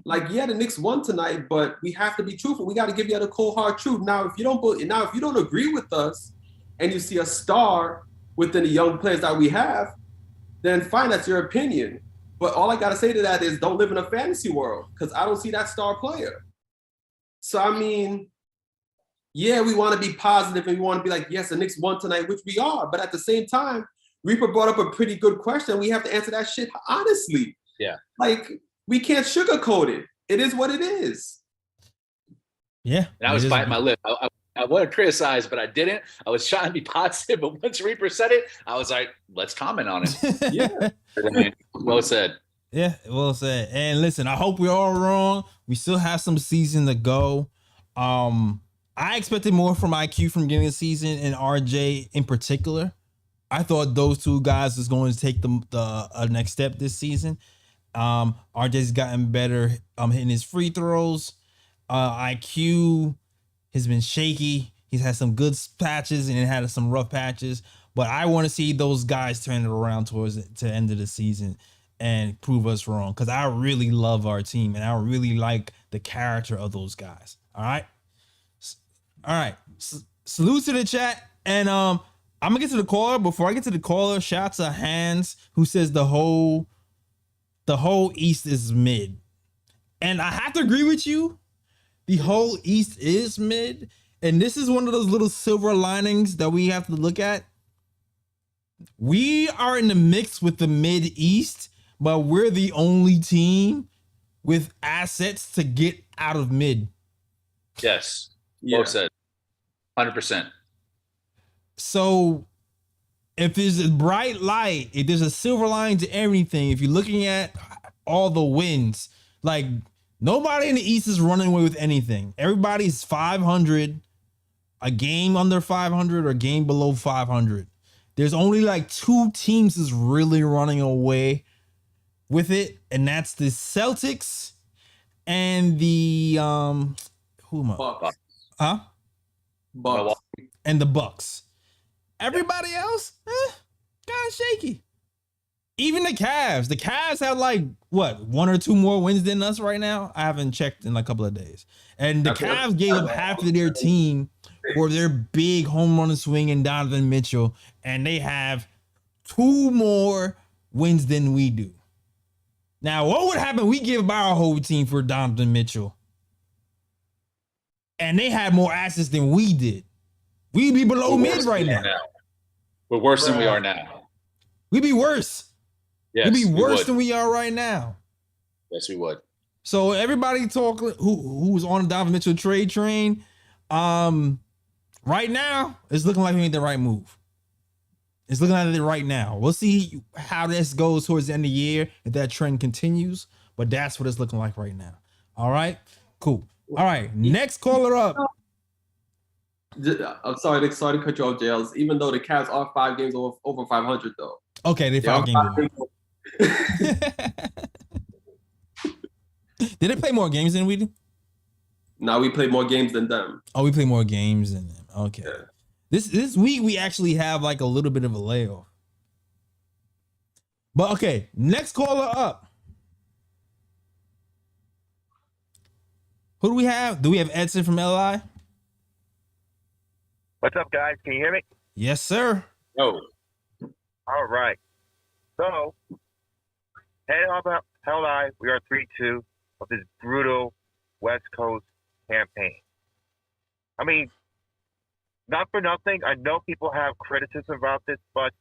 Like, yeah, the Knicks won tonight, but we have to be truthful. We got to give you the cold hard truth. Now, if you don't agree with us, and you see a star within the young players that we have, then fine, that's your opinion. But all I got to say to that is don't live in a fantasy world, because I don't see that star player. So, I mean, yeah, we want to be positive and we want to be like, yes, the Knicks won tonight, which we are. But at the same time, Reaper brought up a pretty good question. We have to answer that shit honestly. Yeah. Like, we can't sugarcoat it. It is what it is. Yeah. And I was biting my lip. I wanted to criticize, but I didn't. I was trying to be positive, but once Reaper said it, I was like, let's comment on it. Yeah. Well said. Yeah, well said. And listen, I hope we're all wrong. We still have some season to go. I expected more from IQ from beginning of the season and RJ in particular. I thought those two guys was going to take the next step this season. RJ's gotten better hitting his free throws. IQ has been shaky. He's had some good patches and had some rough patches. But I want to see those guys turn it around towards the end of the season and prove us wrong, because I really love our team and I really like the character of those guys. All right. Salute to the chat. And I'm gonna get to the caller. Before I get to the caller, shout to Hans, who says the whole East is mid. And I have to agree with you. The whole East is mid. And this is one of those little silver linings that we have to look at. We are in the mix with the mid East, but we're the only team with assets to get out of mid. Yes. Well said. 100%. So if there's a bright light, if there's a silver line to everything, if you're looking at all the wins, like nobody in the East is running away with anything. Everybody's 500, a game under 500 or a game below 500. There's only like two teams is really running away with it, and that's the Celtics and the Bucks. Huh? Bucks. And the Bucks. Everybody else, kind of shaky. Even the Cavs. The Cavs have like what, one or two more wins than us right now. I haven't checked in a couple of days. And the Cavs gave up half of their team for their big home run swing and Donovan Mitchell, and they have two more wins than we do. Now, what would happen if we give our whole team for Donovan Mitchell? And they had more assets than we did. We'd be below mid right now. We're worse than we are now. We'd be worse. Yes, we'd be worse than we are right now. Yes, we would. So everybody talk who's on the Donovan Mitchell trade train, right now, it's looking like we made the right move. It's looking like it right now. We'll see how this goes towards the end of the year, if that trend continues, but that's what it's looking like right now. All right, cool. All right, next caller up. I'm sorry to cut you off, Jails. Even though the Cavs are 5 games over 500, though. Okay, they 5 games. Did they play more games than we do? No, we played more games than them. Oh, we play more games than them. Okay. Yeah. This week we actually have like a little bit of a layoff. But okay, next caller up. Who do we have? Do we have Edson from LI? What's up, guys? Can you hear me? Yes, sir. Oh. All right. So, Hell I, we are 3-2 of this brutal West Coast campaign. I mean, not for nothing, I know people have criticism about this, but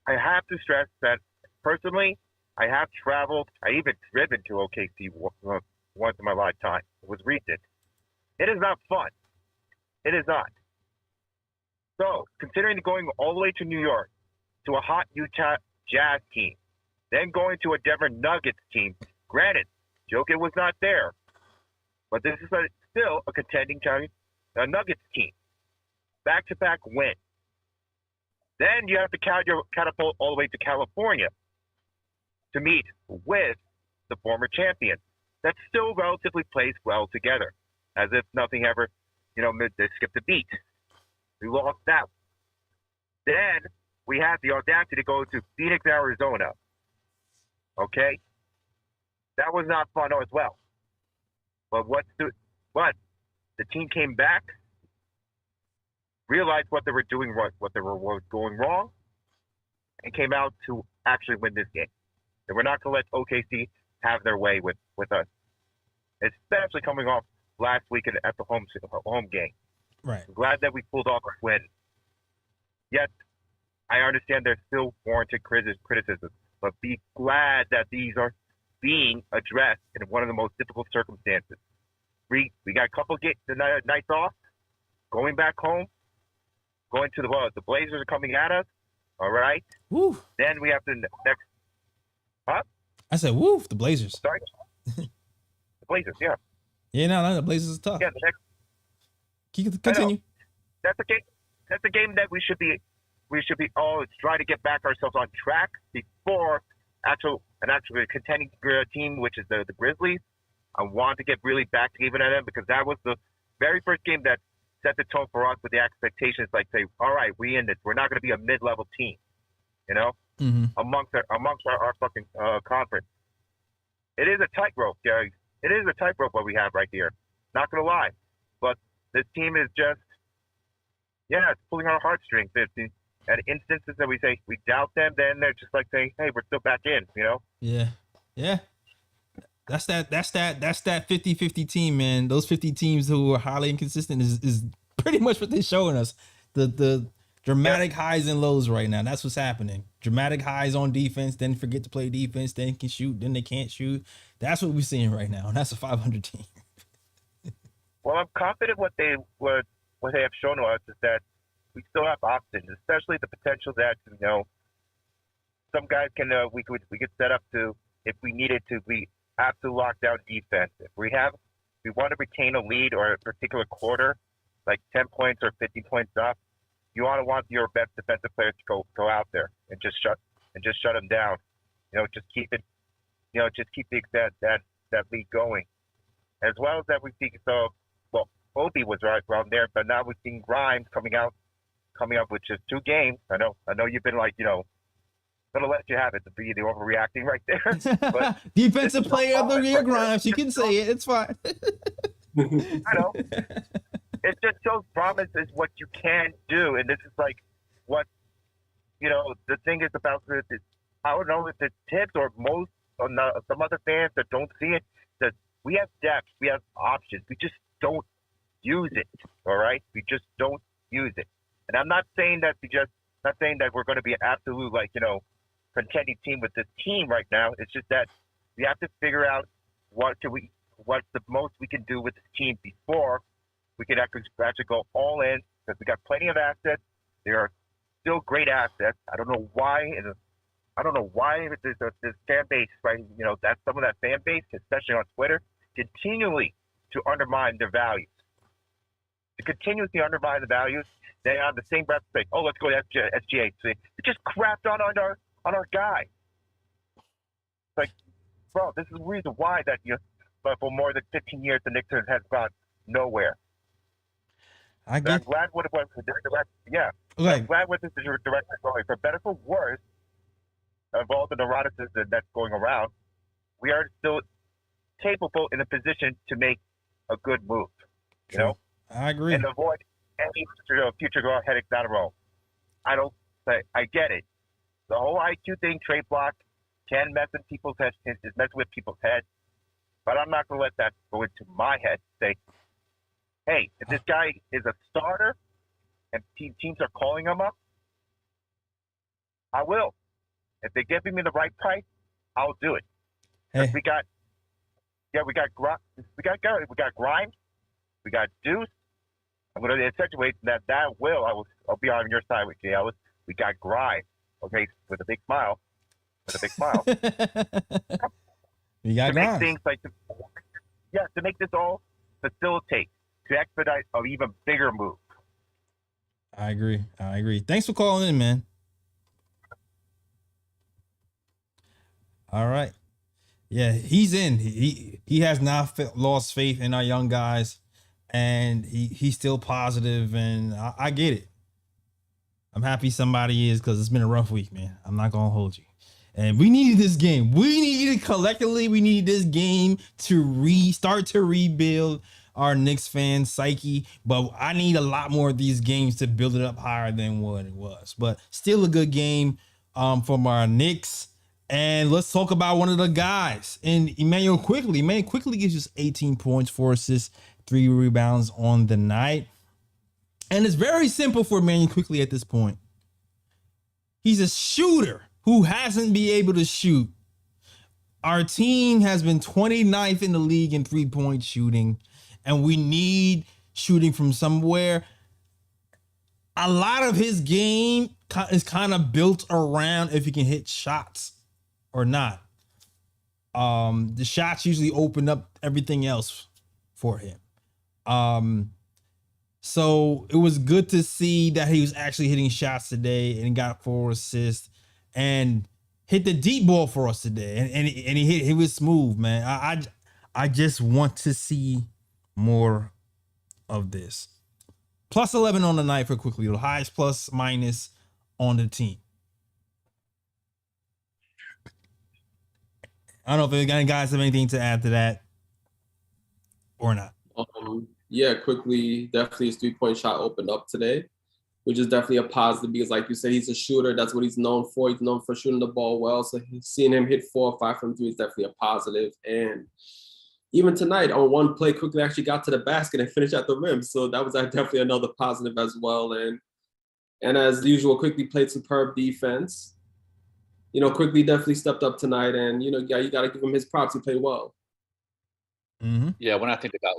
I have to stress that personally, I have traveled, I even driven to OKC once in my lifetime. It was recent. It is not fun. It is not. So, considering going all the way to New York, to a hot Utah Jazz team, then going to a Denver Nuggets team. Granted, Jokic was not there, but this is still a contending Nuggets team. Back-to-back win. Then you have to catapult all the way to California to meet with the former champion. That still relatively plays well together, as if nothing ever, they skipped a beat. We lost that. Then we had the audacity to go to Phoenix, Arizona. Okay? That was not fun as well. But the team came back, realized what they were doing right, what they were going wrong, and came out to actually win this game. And we're not going to let OKC have their way with us, especially coming off last week at the home game. Right. I'm glad that we pulled off a win. Yet, I understand there's still warranted criticism, but be glad that these are being addressed in one of the most difficult circumstances. We got a couple of nights off, going back home, going to the Blazers are coming at us. All right. Woo. Then we have to next. Huh? I said, woof, the Blazers. Sorry. The Blazers, yeah. Yeah, no, the Blazers is tough. Yeah, the next. Continue. That's a game. That's a game that we should be all trying to get back ourselves on track before an actual contending team, which is the Grizzlies. I want to get really back to even at them because that was the very first game that set the tone for us with the expectations. Like, say, all right, we in this. We're not going to be a mid-level team, amongst our fucking conference. It is a tightrope, Jerry. It is a tightrope what we have right here. Not going to lie, but this team is just, it's pulling our heartstrings. At instances that we say we doubt them, then they're just like saying, "Hey, we're still back in," Yeah. That's that 50-50 team, man. Those 50 teams who are highly inconsistent is pretty much what they're showing us. The dramatic highs and lows right now. That's what's happening. Dramatic highs on defense, then forget to play defense, then can shoot, then they can't shoot. That's what we're seeing right now, and that's a 500 team. Well, I'm confident what they have shown to us is that we still have options, especially the potential that some guys can we could set up to, if we needed to, we absolute lockdown defense. If we want to retain a lead or a particular quarter, like 10 points or 50 points up, you want your best defensive players to go out there and just shut them down. Just keep it, just keep that lead going. As well as that, we see Obi was right around there, but now we've seen Grimes coming up with just 2 games. I know you've been like, gonna let you have it to be the overreacting right there. But defensive player of the year, Grimes. You can say it. It's fine. I know. It just shows promise is what you can do, and this is like what the thing is about this. I don't know if it's tips or some other fans that don't see it. That we have depth, we have options. We just don't use it. All right, we just don't use it. And I'm not saying that we're going to be an absolute contending team with this team right now. It's just that we have to figure out what's the most we can do with this team before we can actually go all in, because we got plenty of assets. There are still great assets. I don't know why this fan base, right? That's some of that fan base, especially on Twitter, continually to undermine their values. To continuously undermine the values, they on the same breath say, "Oh, let's go to SGA." So they just crapped on our guy. It's like, bro, this is the reason why that but for more than 15 years the Knicks has gone nowhere. I'm glad what it was for direct. Yeah, I'm glad what this is your direction going. For better for worse, of all the neuroticism that's going around, we are still capable in a position to make a good move. I agree. And avoid any future headaches down the road. I get it. the whole IQ thing, trade block, can mess with people's heads, but I'm not going to let that go into my head. Say, hey, if this guy is a starter and teams are calling him up, I will. If they give me the right price, I'll do it. Hey. We got Grimes, we got Deuce. I'm going to accentuate that I'll be on your side with Jay Ellis. We got Grimes, okay, with a big smile. You got to Grimes. Make things like to make this all facilitate, to expedite an even bigger move. I agree. Thanks for calling in, man. All right. Yeah, he's in. He has not lost faith in our young guys, and he's still positive, and I get it. I'm happy somebody is, because it's been a rough week, man. I'm not going to hold you. And we needed this game. We needed this game to start to rebuild our Knicks fan psyche, but I need a lot more of these games to build it up higher than what it was. But still a good game from our Knicks. And let's talk about one of the guys, and Emmanuel Quickly. Emmanuel Quickly gives us 18 points, 4 assists, 3 rebounds on the night. And it's very simple for Emmanuel Quickly at this point. He's a shooter who hasn't been able to shoot. Our team has been 29th in the league in 3-point shooting, and we need shooting from somewhere. A lot of his game is kind of built around if he can hit shots or not. The shots usually open up everything else for him. So it was good to see that he was actually hitting shots today and got 4 assists and hit the deep ball for us today. And he was smooth, man. I just want to see more of this. Plus 11 on the night for Quickly, the highest plus minus on the team. I don't know if any guys have anything to add to that or not. Yeah, Quickly, definitely his 3-point shot opened up today, which is definitely a positive because, like you said, he's a shooter. That's what he's known for. He's known for shooting the ball well. So seeing him hit 4 or 5 from 3 is definitely a positive. And even tonight, on one play, Quickly actually got to the basket and finished at the rim. So that was definitely another positive as well. And as usual, Quickly played superb defense. Quickly definitely stepped up tonight, and you got to give him his props. He played well. Mm-hmm. Yeah, when I think about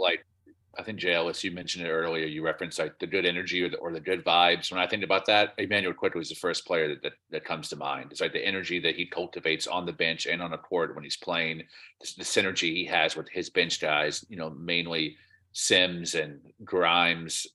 I think Jay Ellis, you mentioned it earlier. You referenced the good energy or the good vibes. When I think about that, Emmanuel Quickly is the first player that comes to mind. It's like the energy that he cultivates on the bench and on the court when he's playing. The synergy he has with his bench guys. Mainly Sims and Grimes,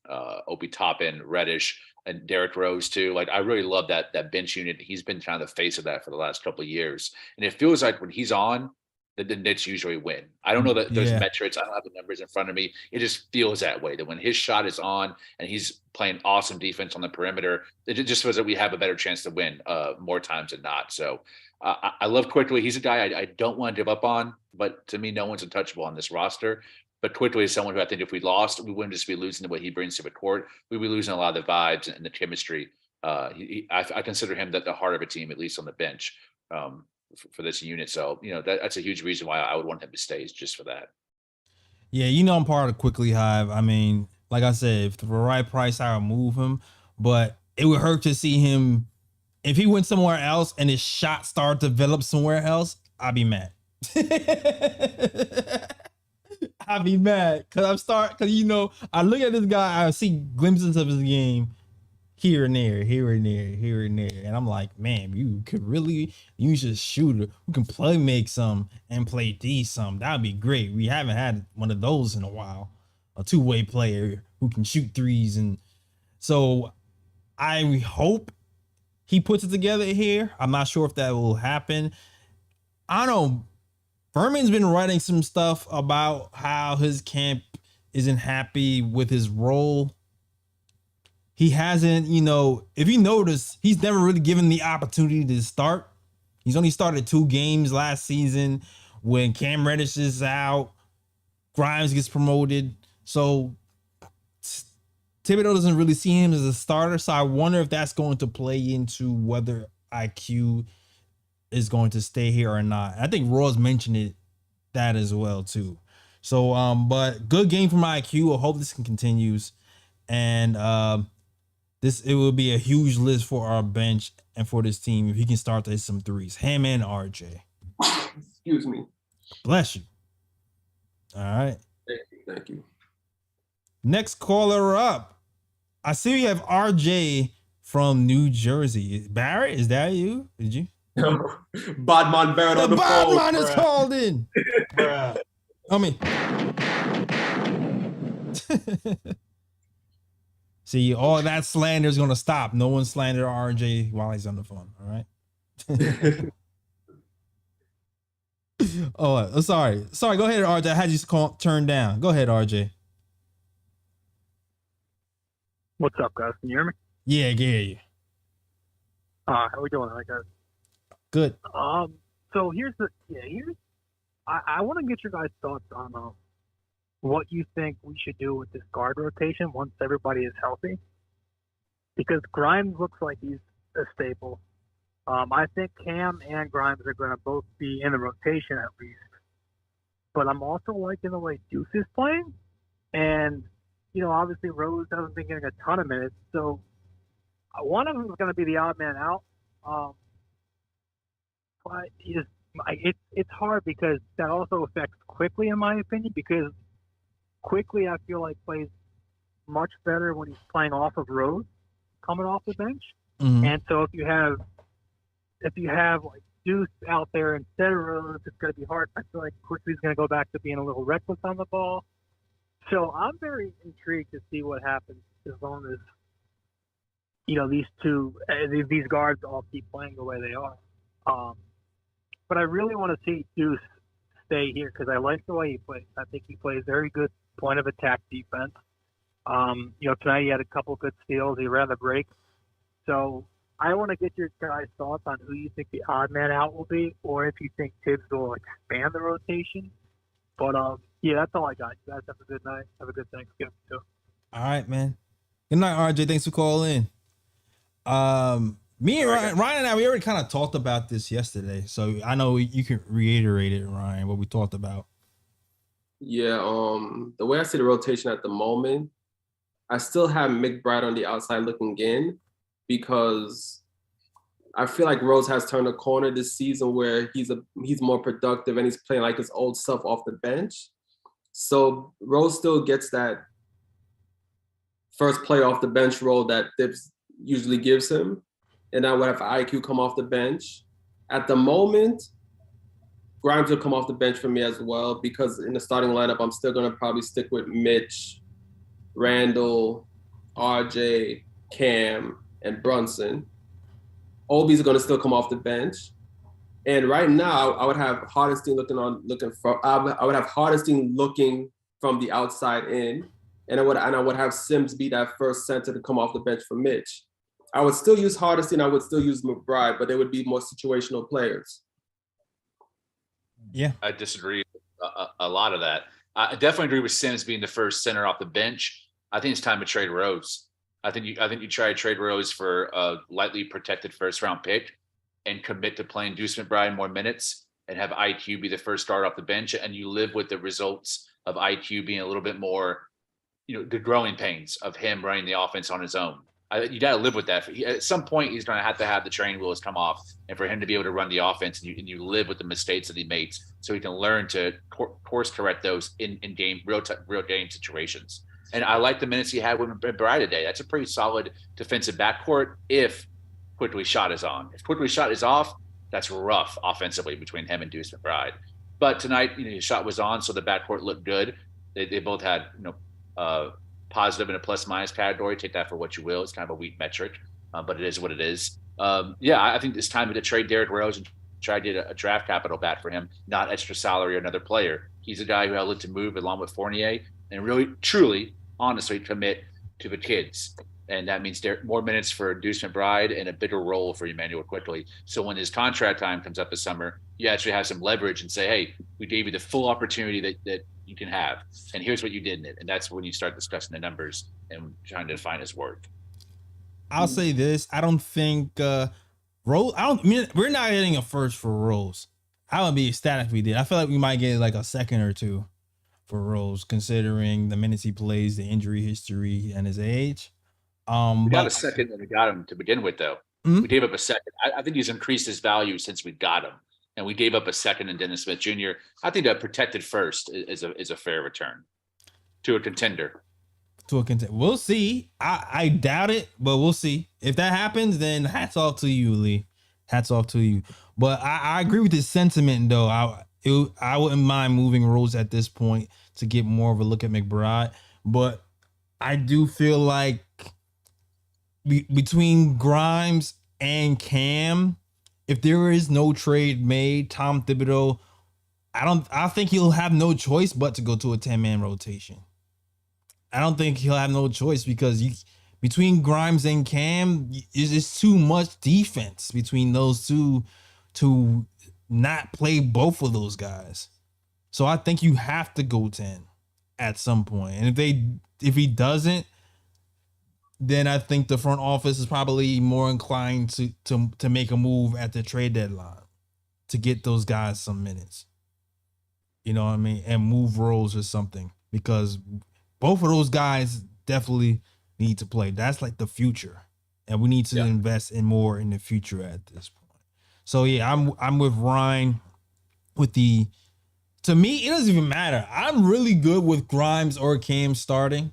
Obi Toppin, Reddish, and Derrick Rose too. Like, I really love that bench unit. He's been kind of the face of that for the last couple of years. And it feels like when he's on, the Knicks usually win. I don't know that those metrics. I don't have the numbers in front of me. It just feels that way, that when his shot is on and he's playing awesome defense on the perimeter, it just feels that we have a better chance to win more times than not. So I love Quickly. He's a guy I don't want to give up on, but to me, no one's untouchable on this roster. But Quickly is someone who I think if we lost, we wouldn't just be losing to what he brings to the court. We'd be losing a lot of the vibes and the chemistry. I consider him the heart of a team, at least on the bench. For this unit. So, that's a huge reason why I would want him to stay, is just for that. Yeah, I'm part of Quickly Hive. I mean, like I said, if for the right price, I would move him, but it would hurt to see him. If he went somewhere else and his shot started to develop somewhere else, I'd be mad. I'd be mad because I look at this guy, I see glimpses of his game here and there, and I'm like, man, you could really use a shooter who can make some and play D some. That'd be great. We haven't had one of those in a while, a 2-way player who can shoot threes, and so I hope he puts it together here. I'm not sure if that will happen. I don't know. Furman's been writing some stuff about how his camp isn't happy with his role. He hasn't, if you notice, he's never really given the opportunity to start. He's only started 2 games last season when Cam Reddish is out, Grimes gets promoted. So Thibodeau doesn't really see him as a starter. So I wonder if that's going to play into whether IQ is going to stay here or not. I think Roy's mentioned that as well too. So, but good game from IQ. I hope this continues, and it will be a huge list for our bench and for this team if he can start to hit some threes. Him and RJ. Excuse me. Bless you. All right. Thank you. Next caller up. I see we have RJ from New Jersey. Barrett, is that you? Did you? Badman Barrett on the phone. Badman is called in. I mean, see, all that slander is going to stop. No one slander RJ while he's on the phone. All right. Oh, sorry. Go ahead, RJ. I had you turned down. Go ahead, RJ. What's up, guys? Can you hear me? Yeah, I can hear you. How we doing, guys? Good. So I want to get your guys' thoughts on what you think we should do with this guard rotation once everybody is healthy. Because Grimes looks like he's a staple. I think Cam and Grimes are going to both be in the rotation at least. But I'm also liking the way Deuce is playing. And, obviously Rose hasn't been getting a ton of minutes. So one of them is going to be the odd man out. But it's hard because that also affects Quickly, in my opinion, because Quickly, I feel like, plays much better when he's playing off of Rose coming off the bench. Mm-hmm. And so if you have like Deuce out there instead of Rose, it's going to be hard. I feel like Quickly's going to go back to being a little reckless on the ball. So I'm very intrigued to see what happens as long as these guards all keep playing the way they are. But I really want to see Deuce stay here because I like the way he plays. I think he plays very good point of attack defense. Tonight he had a couple good steals. He ran the break. So I want to get your guys' thoughts on who you think the odd man out will be, or if you think Tibbs will expand the rotation. But that's all I got. You guys have a good night. Have a good Thanksgiving too. All right, man. Good night, RJ. Thanks for calling in. Me and Ryan and I, we already kind of talked about this yesterday, so I know you can reiterate it, Ryan, what we talked about. Yeah, the way I see the rotation at the moment, I still have McBride on the outside looking in because I feel like Rose has turned a corner this season where he's more productive and he's playing like his old stuff off the bench. So Rose still gets that first play off the bench role that Dibbs usually gives him. And I would have IQ come off the bench. At the moment, Grimes will come off the bench for me as well because in the starting lineup, I'm still going to probably stick with Mitch, Randall, RJ, Cam, and Brunson. Obi's going to still come off the bench. And right now, I would have Hardesty I would have Hardesty looking from the outside in, and I would have Sims be that first center to come off the bench for Mitch. I would still use Hardesty and I would still use McBride, but they would be more situational players. Yeah, I disagree with a lot of that. I definitely agree with Sims being the first center off the bench. I think it's time to trade Rose. I think you try to trade Rose for a lightly protected first round pick and commit to playing Deuce McBride more minutes and have IQ be the first start off the bench, and you live with the results of IQ being a little bit more, the growing pains of him running the offense on his own. You got to live with that. At some point, he's going to have the training wheels come off, and for him to be able to run the offense, and you live with the mistakes that he makes, so he can learn to course correct those in game real game situations. And I like the minutes he had with McBride today. That's a pretty solid defensive backcourt if Quickly shot is on. If Quickly shot is off, that's rough offensively between him and Deuce McBride. But tonight, his shot was on, so the backcourt looked good. They both had positive and a plus minus category. Take that for what you will. It's kind of a weak metric, but it is what it is. I think it's time to trade Derrick Rose and try to get a draft capital back for him, not extra salary or another player. He's a guy who I look to move along with Fournier and really, truly, honestly commit to the kids. And that means more minutes for Deuce McBride and a bigger role for Emmanuel Quickly. So when his contract time comes up this summer, you actually have some leverage and say, hey, we gave you the full opportunity that you can have. And here's what you did in it. And that's when you start discussing the numbers and trying to define his work. I'll say this. I don't think Rose, we're not getting a first for Rose. I would be ecstatic if we did. I feel like we might get like a second or two for Rose, considering the minutes he plays, the injury history, and his age. We got a second when we got him to begin with, though. Mm-hmm. We gave up a second. I think he's increased his value since we got him, and we gave up a second in Dennis Smith Jr. I think that protected first is a fair return to a contender. We'll see. I doubt it, but we'll see. If that happens, then hats off to you, Lee. Hats off to you. But I agree with this sentiment, though. I wouldn't mind moving Rose at this point to get more of a look at McBride. But I do feel like between Grimes and Cam, if there is no trade made, Tom Thibodeau, I think he'll have no choice but to go to a 10-man rotation. I don't think he'll have no choice because between Grimes and Cam, it's too much defense between those two to not play both of those guys. So I think you have to go 10 at some point. And if he doesn't, then I think the front office is probably more inclined to make a move at the trade deadline to get those guys some minutes. You know what I mean? And move Rose or something, because both of those guys definitely need to play. That's like the future, and we need to invest in more in the future at this point. So yeah, I'm with Ryan with the. To me, it doesn't even matter. I'm really good with Grimes or Cam starting.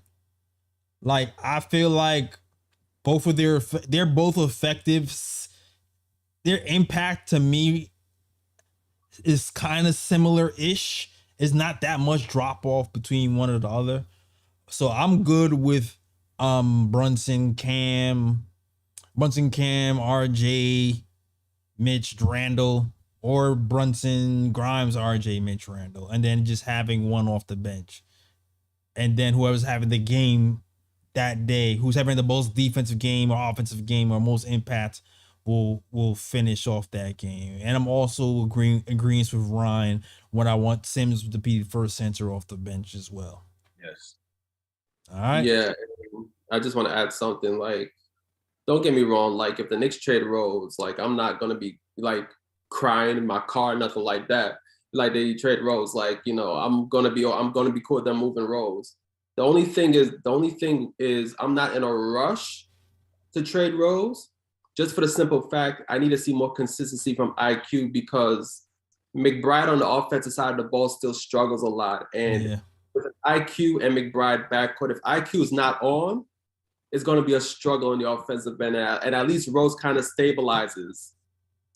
Like, I feel like both of they're both effective. Their impact to me is kind of similar-ish. It's not that much drop off between one or the other. So I'm good with Brunson, Cam, RJ, Mitch, Randall, or Brunson, Grimes, RJ, Mitch, Randall, and then just having one off the bench. And then whoever's having the game that day, who's having the most defensive game or offensive game or most impact will finish off that game. And I'm also agreeing with Ryan when I want Sims to be the first center off the bench as well. Yes. All right. Yeah, I just want to add something. Like, don't get me wrong. Like, if the Knicks trade Rose, like, I'm not gonna be like crying in my car, nothing like that. Like, they trade Rose, like, you know, I'm gonna be cool with them moving Rose. The only thing is I'm not in a rush to trade Rose, just for the simple fact I need to see more consistency from IQ, because McBride on the offensive side of the ball still struggles a lot. And with IQ and McBride backcourt, if IQ is not on, it's going to be a struggle in the offensive end. And at least Rose kind of stabilizes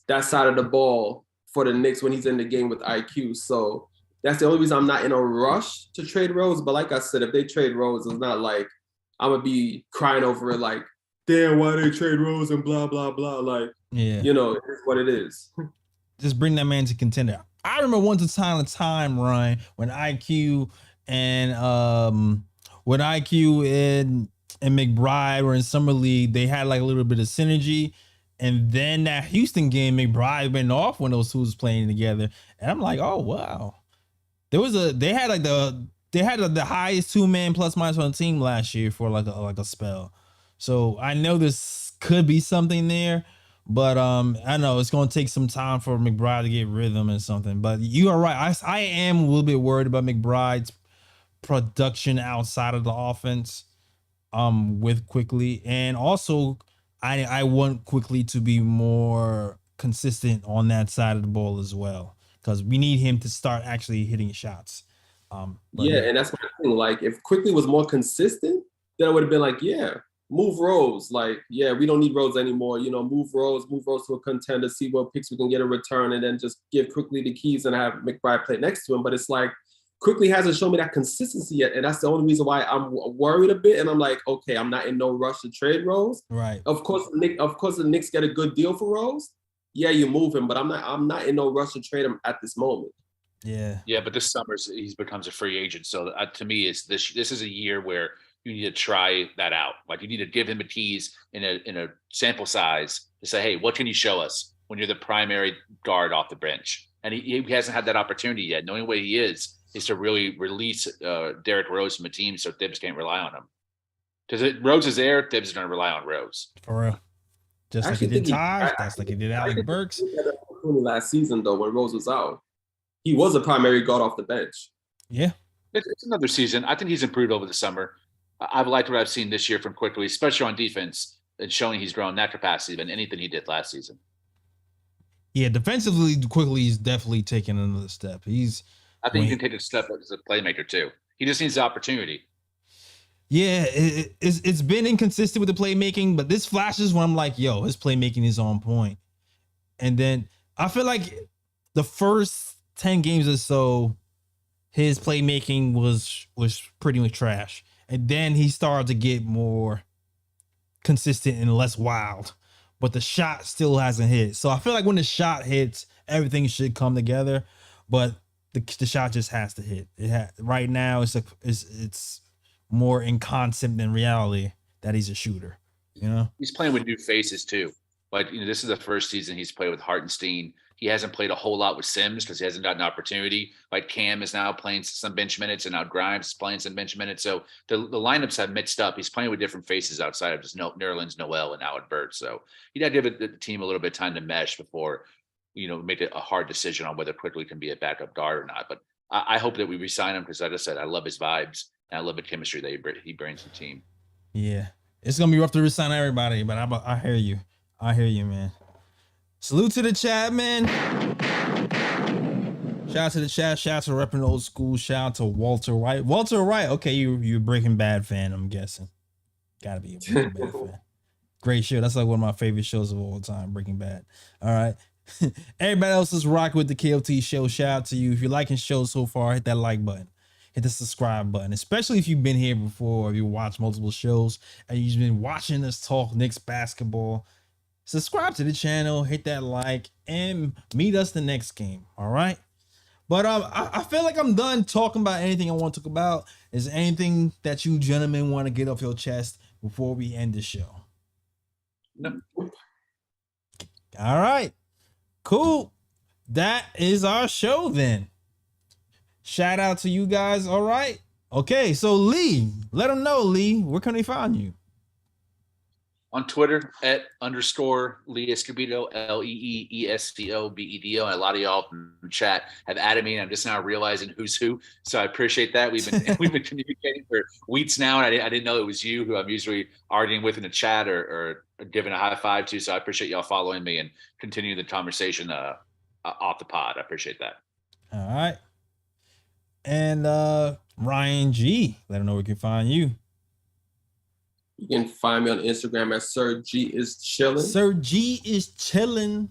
that side of the ball for the Knicks when he's in the game with IQ. So that's the only reason I'm not in a rush to trade Rose. But like I said, if they trade Rose, it's not like I'm going to be crying over it like, damn, why they trade Rose and blah, blah, blah. Like, you know, it's what it is. Just bring that man to contender. I remember once upon a time, Ryan, when IQ and McBride were in summer league, they had like a little bit of synergy. And then that Houston game, McBride went off when those two was playing together. And I'm like, oh wow. They had the highest 2-man plus minus on the team last year for like a spell. So I know this could be something there, but I know it's going to take some time for McBride to get rhythm and something. But you are right. I am a little bit worried about McBride's production outside of the offense with Quickly. And also, I want Quickly to be more consistent on that side of the ball as well, because we need him to start actually hitting shots. And that's my thing. Like, if Quickly was more consistent, then I would have been like, move Rose. Like, we don't need Rose anymore. You know, move Rose to a contender, see what picks we can get in return, and then just give Quickly the keys and have McBride play next to him. But it's like, Quickly hasn't shown me that consistency yet, and that's the only reason why I'm worried a bit. And I'm like, okay, I'm not in no rush to trade Rose. Right. Of course, the Knicks get a good deal for Rose. Yeah, you move him, but I'm not in no rush to trade him at this moment. Yeah. Yeah, but this summer he becomes a free agent. So to me, it's this is a year where you need to try that out. Like, you need to give him a tease in a sample size to say, hey, what can you show us when you're the primary guard off the bench? And he hasn't had that opportunity yet. The only way he is to really release Derrick Rose from the team so Thibs can't rely on him. Because Rose is there, Thibs is going to rely on Rose. For real. Just like he did Taj. That's like he did Alec Burks. Last season, though, when Rose was out, he was a primary guard off the bench. Yeah. It's another season. I think he's improved over the summer. I've liked what I've seen this year from Quickly, especially on defense, and showing he's grown that capacity than anything he did last season. Yeah, defensively, Quickly is definitely taking another step. I think he can take a step as a playmaker too. He just needs the opportunity. Yeah, it's been inconsistent with the playmaking, but this flashes when I'm like, yo, his playmaking is on point. And then I feel like the first 10 games or so, his playmaking was pretty much trash. And then he started to get more consistent and less wild. But the shot still hasn't hit. So I feel like when the shot hits, everything should come together. But the shot just has to hit. Right now, it's more in concept than reality that he's a shooter. You know, he's playing with new faces too. Like, this is the first season he's played with Hartenstein. He hasn't played a whole lot with Sims because he hasn't gotten an opportunity. Like, Cam is now playing some bench minutes, and now Grimes is playing some bench minutes. So the lineups have mixed up. He's playing with different faces outside of just Nerlens Noel and Alec Burks. So you got to give the team a little bit of time to mesh before, make it a hard decision on whether Quickly can be a backup guard or not. But I hope that we re-sign him because, like I said, I love his vibes and I love the chemistry that he brings to the team. Yeah, it's gonna be rough to re-sign everybody, but I hear you. I hear you, man. Salute to the chat, man. Shout out to the chat. Shout out to repping old school. Shout out to Walter White. Walter White. Okay, you're a Breaking Bad fan, I'm guessing. Gotta be a Breaking Bad fan. Great show. That's like one of my favorite shows of all time, Breaking Bad. All right. Everybody else is rocking with the KOT show. Shout out to you. If you're liking shows so far, hit that like button. Hit the subscribe button, especially if you've been here before, or you watch multiple shows and you've been watching us talk Knicks basketball. Subscribe to the channel, hit that like, and meet us the next game. All right. But I feel like I'm done talking about anything I want to talk about. Is there anything that you gentlemen want to get off your chest before we end the show? No. All right. Cool. That is our show then. Shout out to you guys. All right. Okay. So Lee, let them know, Lee, where can they find you? On Twitter @_Lee Escobedo, LEEESCOBEDO. And a lot of y'all from the chat have added me, and I'm just now realizing who's who. So I appreciate that. We've been communicating for weeks now, and I didn't know it was you who I'm usually arguing with in the chat or giving a high five to. So I appreciate y'all following me and continuing the conversation off the pod. I appreciate that. All right. And Ryan G, let them know where we can find you. You can find me on Instagram at Sir G is chillin'. Sir G is chillin'.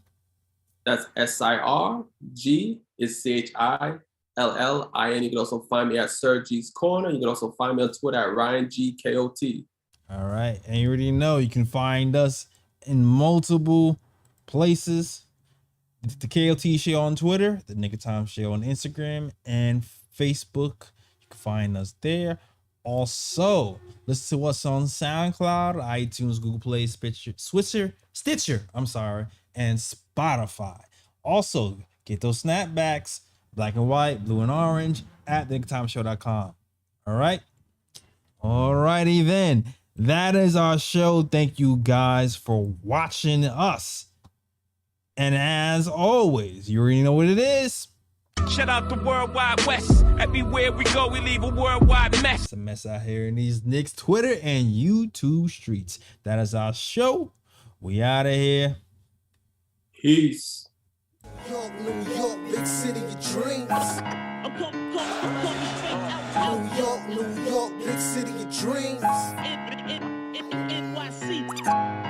That's SIRG is CHILLIN. You can also find me at Sir G's Corner. You can also find me on Twitter at RyanGKOT. All right. And you already know you can find us in multiple places. The KOT Show on Twitter, the Knick Of Time Show on Instagram and Facebook. You can find us there. Also, listen to us on SoundCloud, iTunes, Google Play, Stitcher, and Spotify. Also, get those snapbacks, black and white, blue and orange, at knickoftimeshow.com. All right? All righty then. That is our show. Thank you guys for watching us. And as always, you already know what it is. Shout out the Worldwide West. Everywhere we go, we leave a worldwide mess. It's a mess out here in these Knicks Twitter and YouTube streets. That is our show. We out of here. Peace. New York, big city of dreams. New York, big city of dreams. NYC.